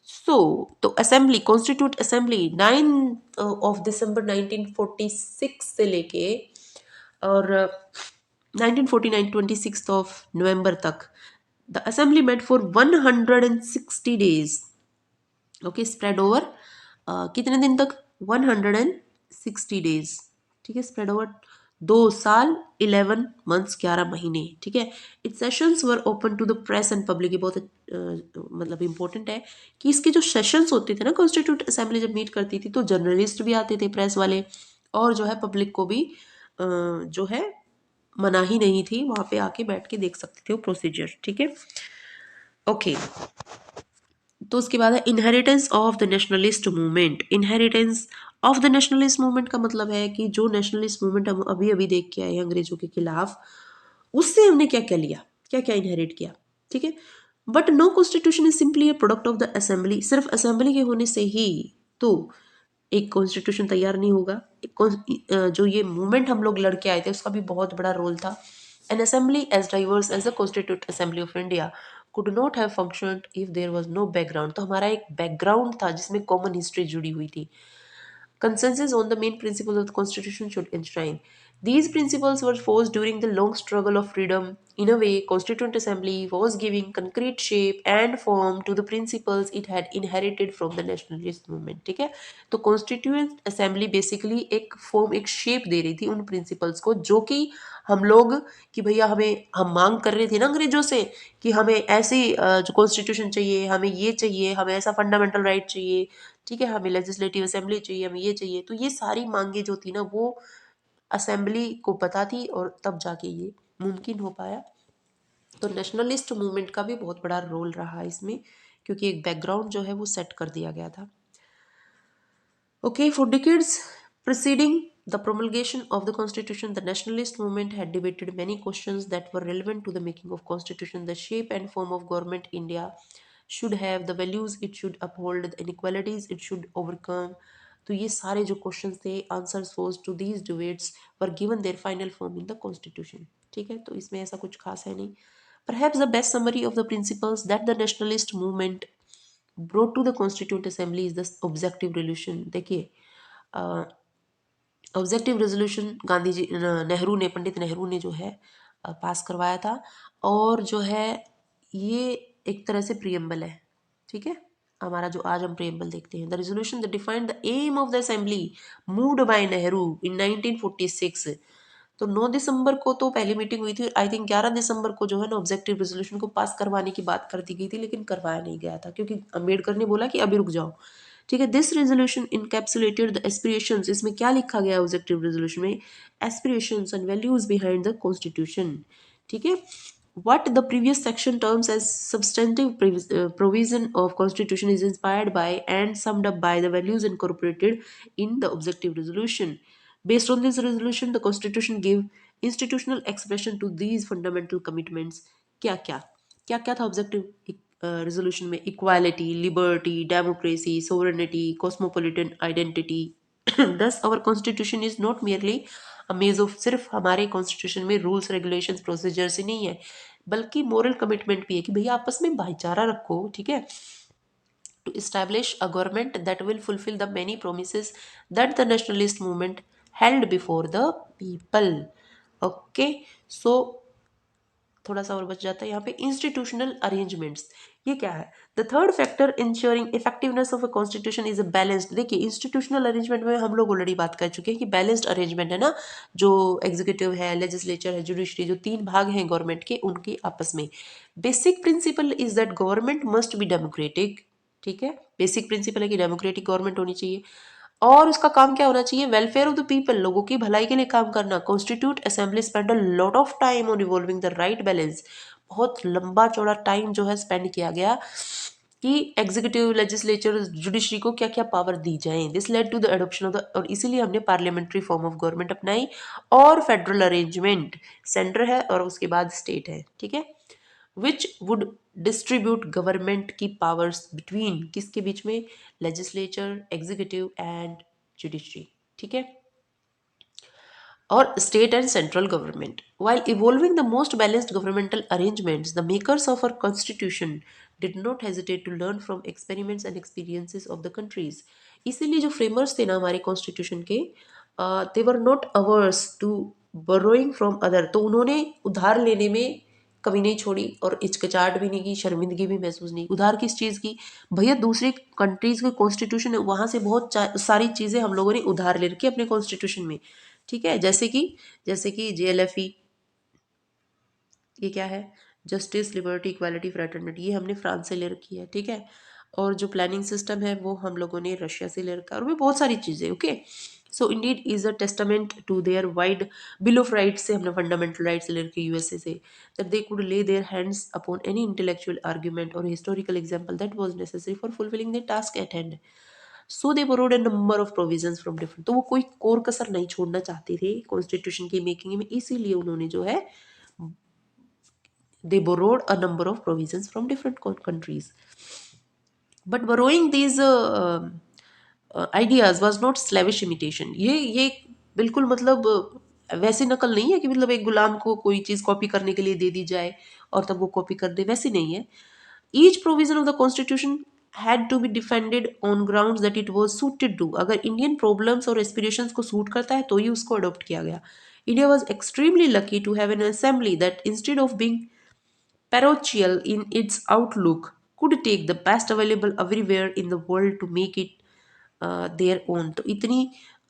सो तो असेंबली, कॉन्स्टिट्यूट असेंबली 9 दिसंबर 1946 से लेके और 1949 26 नवंबर तक the assembly met for 160 days। Okay, spread over कितने दिन तक, 160 days, ठीक है, स्प्रेड ओवर 2 साल 11 months 11 महीने, ठीक है। Its sessions were open to the press and public. ये बहुत मतलब इम्पोर्टेंट है कि इसके जो सेशंस होते थे ना, कॉन्स्टिट्यूट असेंबली जब मीट करती थी तो जर्नलिस्ट भी आते थे, प्रेस वाले, और जो है पब्लिक को भी जो है मनाही नहीं थी, वहाँ पे आके बैठ के देख सकते थे वो प्रोसीजर, ठीक है। ओके, तो उसके बाद है inheritance of the nationalist movement. Inheritance of the nationalist movement का मतलब है कि जो नेशनलिस्ट मूवमेंट हम अभी अभी देख के आए हैं अंग्रेजों के खिलाफ, उससे हमने क्या क्या लिया, क्या क्या इनहेरिट किया, ठीक है। But no constitution is simply a product of the assembly. सिर्फ असेंबली के होने से ही तो एक कॉन्स्टिट्यूशन तैयार नहीं होगा। जो ये मूवमेंट हम लोग लड़के आए थे उसका भी बहुत बड़ा रोल था। An assembly as diverse as the constitute assembly of India could not have functioned if there was no background. तो हमारा एक बैकग्राउंड था जिसमें कॉमन हिस्ट्री जुड़ी हुई थी। Consensus on the main principles of the Constitution should enshrine. These principles were forged during the long struggle of freedom. In a way, Constituent Assembly was giving concrete shape and form to the principles it had inherited from the nationalist movement. ठीक है, तो constituent assembly basically एक form, एक shape दे रही थी उन principles को, जो कि हम लोग, कि भैया हमें, हम मांग कर रहे थे ना अंग्रेजों से कि हमें ऐसी जो कॉन्स्टिट्यूशन चाहिए, हमें ये चाहिए, हमें ऐसा फंडामेंटल राइट चाहिए, ठीक है, हमें लेजिस्लेटिव असेंबली चाहिए, हमें ये चाहिए। तो ये सारी मांगे जो थी ना वो असेंबली को पता थी और तब जाके ये मुमकिन हो पाया। तो नेशनलिस्ट मूवमेंट का भी बहुत बड़ा रोल रहा इसमें, क्योंकि एक बैकग्राउंड जो है वो सेट कर दिया गया था। Okay, for decades preceding the promulgation of the Constitution, the nationalist movement had debated many questions that were relevant to the making of Constitution. The shape and form of government India should have, the values it should uphold, the inequalities it should overcome. तो ये सारे जो questions थे, answers posed to these debates were given their final form in the Constitution. ठीक है, तो इसमें ऐसा कुछ खास है नहीं। Perhaps the best summary of the principles that the nationalist movement brought to the Constituent Assembly is the objective resolution. देखिए, ऑब्जेक्टिव रेजोल्यूशन गांधी जी नेहरू ने, पंडित नेहरू ने जो है पास करवाया था। और जो है ये एक तरह से प्रियम्बल है, ठीक है। हमारा जो आज हम प्रियम्बल देखते हैं, the resolution that defined the aim of the assembly moved by Nehru in 1946। तो 9 दिसंबर को तो पहली मीटिंग हुई थी, आई थिंक 11 दिसंबर को जो है ना ऑब्जेक्टिव रेजोल्यूशन को पास करवाने की बात कर दी गई थी, लेकिन करवाया नहीं गया था क्योंकि अम्बेडकर ने बोला कि अभी रुक जाओ, ठीक है। This resolution encapsulated the aspirations, इसमें क्या लिखा गया है ऑब्जेक्टिव रेजोल्यूशन में, aspirations and values behind the constitution, ठीक है। What the previous section terms as substantive provision of constitution is inspired by and summed up by the values incorporated in the objective resolution. Based on this resolution, the constitution gave institutional expression to these fundamental commitments. क्या क्या क्या क्या था objective resolution में? Equality, liberty, democracy, sovereignty, cosmopolitan identity. Thus our constitution is not merely a maze of, सिर्फ हमारे constitution में rules regulations procedures ही नहीं है, बल्कि मोरल कमिटमेंट भी है कि भैया आपस में भाईचारा रखो, ठीक है। To establish a government that will fulfill the many promises that the nationalist movement held before the people. Okay, so थोड़ा सा और बच जाता है यहाँ पे, इंस्टीट्यूशनल अरेंजमेंट्स। ये क्या है? The third factor ensuring effectiveness of a constitution is a balanced. देखिए इंस्टीट्यूशनल अरेंजमेंट में हम लोग ऑलरेडी बात कर चुके हैं कि बैलेंस्ड अरेंजमेंट है ना, जो एग्जीक्यूटिव है, लेजिस्लेचर है, जुडिशरी, जो तीन भाग हैं गवर्नमेंट के, उनके आपस में। Basic principle is that government must be democratic, ठीक है। बेसिक प्रिंसिपल है कि डेमोक्रेटिक गवर्नमेंट होनी चाहिए, और उसका काम क्या होना चाहिए? वेलफेयर ऑफ द पीपल, लोगों की भलाई के लिए काम करना। Constitute assembly spend a lot of time on revolving the right balance, बहुत लंबा चौड़ा टाइम जो है स्पेंड किया गया कि एग्जीक्यूटिव, लेजिस्लेचर, जुडिशरी को क्या क्या पावर दी जाए। This led to the adoption of the, और इसीलिए हमने पार्लियामेंट्री फॉर्म ऑफ गवर्नमेंट अपनाई, और फेडरल अरेंजमेंट, सेंटर है और उसके बाद स्टेट है, ठीक है, विच वुड डिस्ट्रीब्यूट गवर्नमेंट की पावर्स बिटवीन, किसके बीच में? लेजिस्लेचर, एग्जीक्यूटिव एंड जुडिशरी, ठीक है, or state and central government. While evolving the most balanced governmental arrangements, the makers of our constitution did not hesitate to learn from experiments and experiences of the countries. इसीलिए जो framers थे ना हमारे constitution के, they were not averse to borrowing from other, तो उन्होंने उधार लेने में कमी नहीं छोड़ी और हिचकिचाहट भी नहीं की, शर्मिंदगी भी महसूस नहीं। उधार किस चीज़ की? भैया दूसरी कंट्रीज के कॉन्स्टिट्यूशन है, वहाँ से बहुत सारी चीज़ें हम लोगों ने उधार ले रखी है अपने कॉन्स्टिट्यूशन में, ठीक है। जैसे कि JLFE, ये क्या है? जस्टिस, लिबर्टी, इक्वालिटी, फ्रेटर्निटी, ये हमने फ्रांस से ले रखी है, ठीक है। और जो प्लानिंग सिस्टम है वो हम लोगों ने रशिया से ले रखा है, और भी बहुत सारी चीज़ें, okay. So indeed is a testament to their wide bill of rights से हमने फंडामेंटल राइट्स ले रखे यूएसए से, that they could lay their hands upon any intellectual argument or historical example that was necessary for fulfilling the task at hand. So they borrowed a number of provisions from different, तो वो कोई core कसर नहीं छोड़ना चाहते थे constitution की making में, इसीलिए उन्होंने जो है, they borrowed a number of provisions from different countries. But borrowing these ideas was not slavish imitation. ये बिल्कुल मतलब वैसे नकल नहीं है कि मतलब एक गुलाम को कोई चीज़ कॉपी करने के लिए दे दी जाए और तब वो कॉपी कर दे, वैसे नहीं है। Each provision of the constitution had to be defended on grounds that it was suited to, अगर इंडियन प्रॉब्लम्स और एस्पिरेशंस को सूट करता है तो ही उसको अडॉप्ट किया गया। India was extremely lucky to have an assembly that instead of being parochial in its outlook, could take the best available everywhere in the world to make it their own. तो इतनी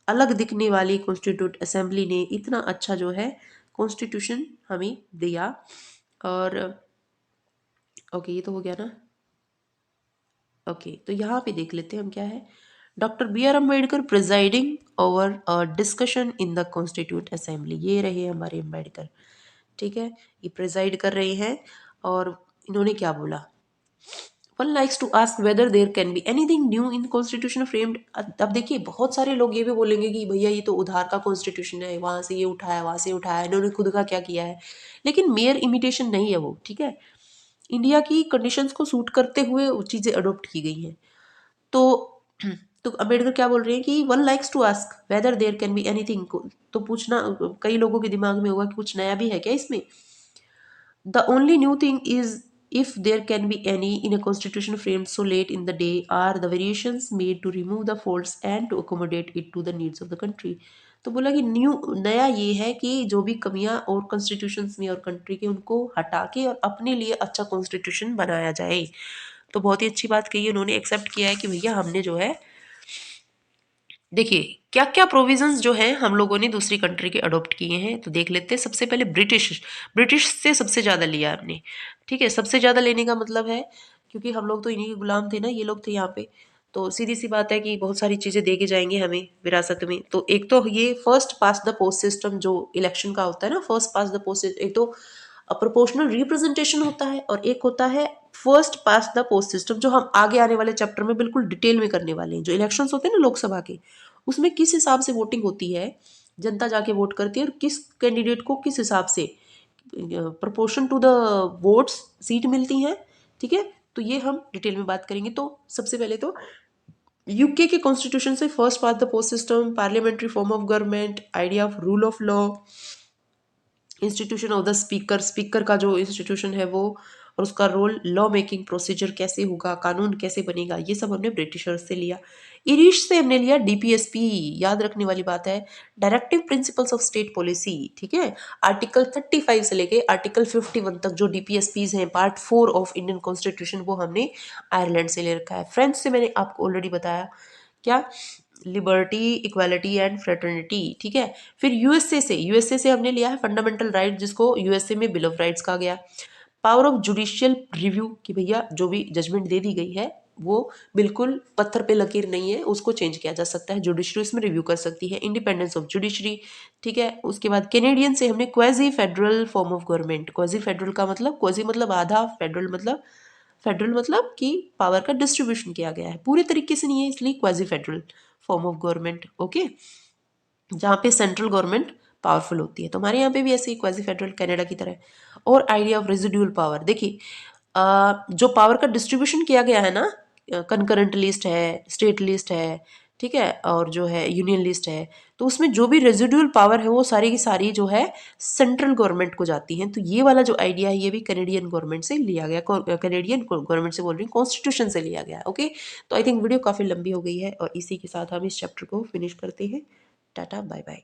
अलग दिखने वाली constitute assembly ने इतना अच्छा जो है कॉन्स्टिट्यूशन हमें दिया। और ओके, ये तो हो गया ना। ओके, तो यहाँ पे देख लेते हैं हम क्या है। Doctor BR Ambedkar presiding over a discussion in the constitute assembly, ये रहे हमारे अम्बेडकर, ठीक है, ये प्रिजाइड कर रहे हैं। और इन्होंने क्या बोला? One likes to ask whether there can be anything new in constitution framed. अब देखिए बहुत सारे लोग ये भी बोलेंगे कि भैया ये तो उधार का कॉन्स्टिट्यूशन है, वहाँ से ये उठाया, वहाँ से उठाया, इन्होंने खुद का क्या किया है। लेकिन मेयर इमिटेशन नहीं है वो, ठीक है। इंडिया की कंडीशंस को सूट करते हुए वो चीज़ें अडोप्ट की गई हैं। तो तो अम्बेडकर क्या बोल रहे हैं कि one likes to ask whether there can be anything, तो पूछना कई लोगों के दिमाग में होगा कि कुछ नया भी है क्या इसमें। The only new thing is, if there can be any in a constitution framed so late in the day, are the variations made to remove the faults and to accommodate it to the needs of the country. तो बोला कि नया ये है कि जो भी कमियां और कॉन्स्टिट्यूशंस में और कंट्री के उनको हटा के और अपने लिए अच्छा कॉन्स्टिट्यूशन बनाया जाए। तो बहुत ही अच्छी बात कही उन्होंने, एक्सेप्ट किया है कि भैया हमने जो है, देखिए क्या क्या प्रोविजंस जो हैं हम लोगों ने दूसरी कंट्री के अडॉप्ट किए हैं, तो देख लेते हैं। सबसे पहले ब्रिटिश से सबसे ज़्यादा लिया हमने, ठीक है। सबसे ज़्यादा लेने का मतलब है क्योंकि हम लोग तो इन्हीं के गुलाम थे ना, ये लोग थे यहाँ पे, तो सीधी सी बात है कि बहुत सारी चीज़ें दे के जाएंगे हमें विरासत में। तो एक तो ये first pass the post system जो इलेक्शन का होता है ना, फर्स्ट पास द पोस्ट, एक तो प्रोपोर्शनल रिप्रेजेंटेशन होता है और एक होता है first pass the post system, जो हम आगे आने वाले चैप्टर में बिल्कुल डिटेल में करने वाले हैं। जो इलेक्शंस होते हैं ना लोकसभा के, उसमें किस हिसाब से वोटिंग होती है, जनता जाके वोट करती है और किस कैंडिडेट को किस हिसाब से proportion to the votes seat मिलती हैं, ठीक है। तो ये हम डिटेल में बात करेंगे। तो सबसे पहले तो यूके के कॉन्स्टिट्यूशन से first pass the post system, parliamentary form of government, idea of rule of law, institution of the speaker, speaker का जो इंस्टीट्यूशन है वो, और उसका रोल, लॉ मेकिंग प्रोसीजर कैसे होगा, कानून कैसे बनेगा, ये सब हमने ब्रिटिशर्स से लिया। इरिश से हमने लिया डीपीएसपी, याद रखने वाली बात है, directive principles of state policy, ठीक है। आर्टिकल 35 से लेके आर्टिकल 51 तक जो डीपीएसपीज हैं, पार्ट 4 ऑफ इंडियन कॉन्स्टिट्यूशन, वो हमने आयरलैंड से ले रखा है। फ्रेंच से मैंने आपको ऑलरेडी बताया क्या, लिबर्टी, इक्वालिटी एंड फ्रेटर्निटी, ठीक है। फिर यूएसए से हमने लिया है फंडामेंटल राइट, जिसको यूएसए में बिल ऑफ राइट्स कहा गया। पावर ऑफ जुडिशियल रिव्यू, कि भैया जो भी जजमेंट दे दी गई है वो बिल्कुल पत्थर पे लकीर नहीं है, उसको चेंज किया जा सकता है, जुडिशरी इसमें रिव्यू कर सकती है। इंडिपेंडेंस ऑफ जुडिशरी, ठीक है। उसके बाद कैनेडियन से हमने quasi federal form of government, quasi federal का मतलब, क्वाजी मतलब आधा, फेडरल मतलब कि पावर का डिस्ट्रीब्यूशन किया गया है, पूरे तरीके से नहीं है, इसलिए quasi federal form of government, okay, जहाँ पे सेंट्रल गवर्नमेंट पावरफुल होती है। तो हमारे यहाँ पे भी ऐसे ही क्वाजी फेडरल कनाडा की तरह। और आइडिया ऑफ रेजिडुअल पावर, देखिए जो पावर का डिस्ट्रीब्यूशन किया गया है ना, कंकरेंट लिस्ट है, स्टेट लिस्ट है, ठीक है, और जो है यूनियन लिस्ट है, तो उसमें जो भी रेजिडुअल पावर है वो सारी की सारी जो है सेंट्रल गवर्नमेंट को जाती हैं। तो ये वाला जो आइडिया है ये भी कैनेडियन गवर्नमेंट से लिया गया, कैनेडियन गवर्नमेंट से बोल रही हूँ, कॉन्स्टिट्यूशन से लिया गया, ओके। तो आई थिंक वीडियो काफ़ी लंबी हो गई है और इसी के साथ हम इस चैप्टर को फिनिश करते हैं। Tata bye bye.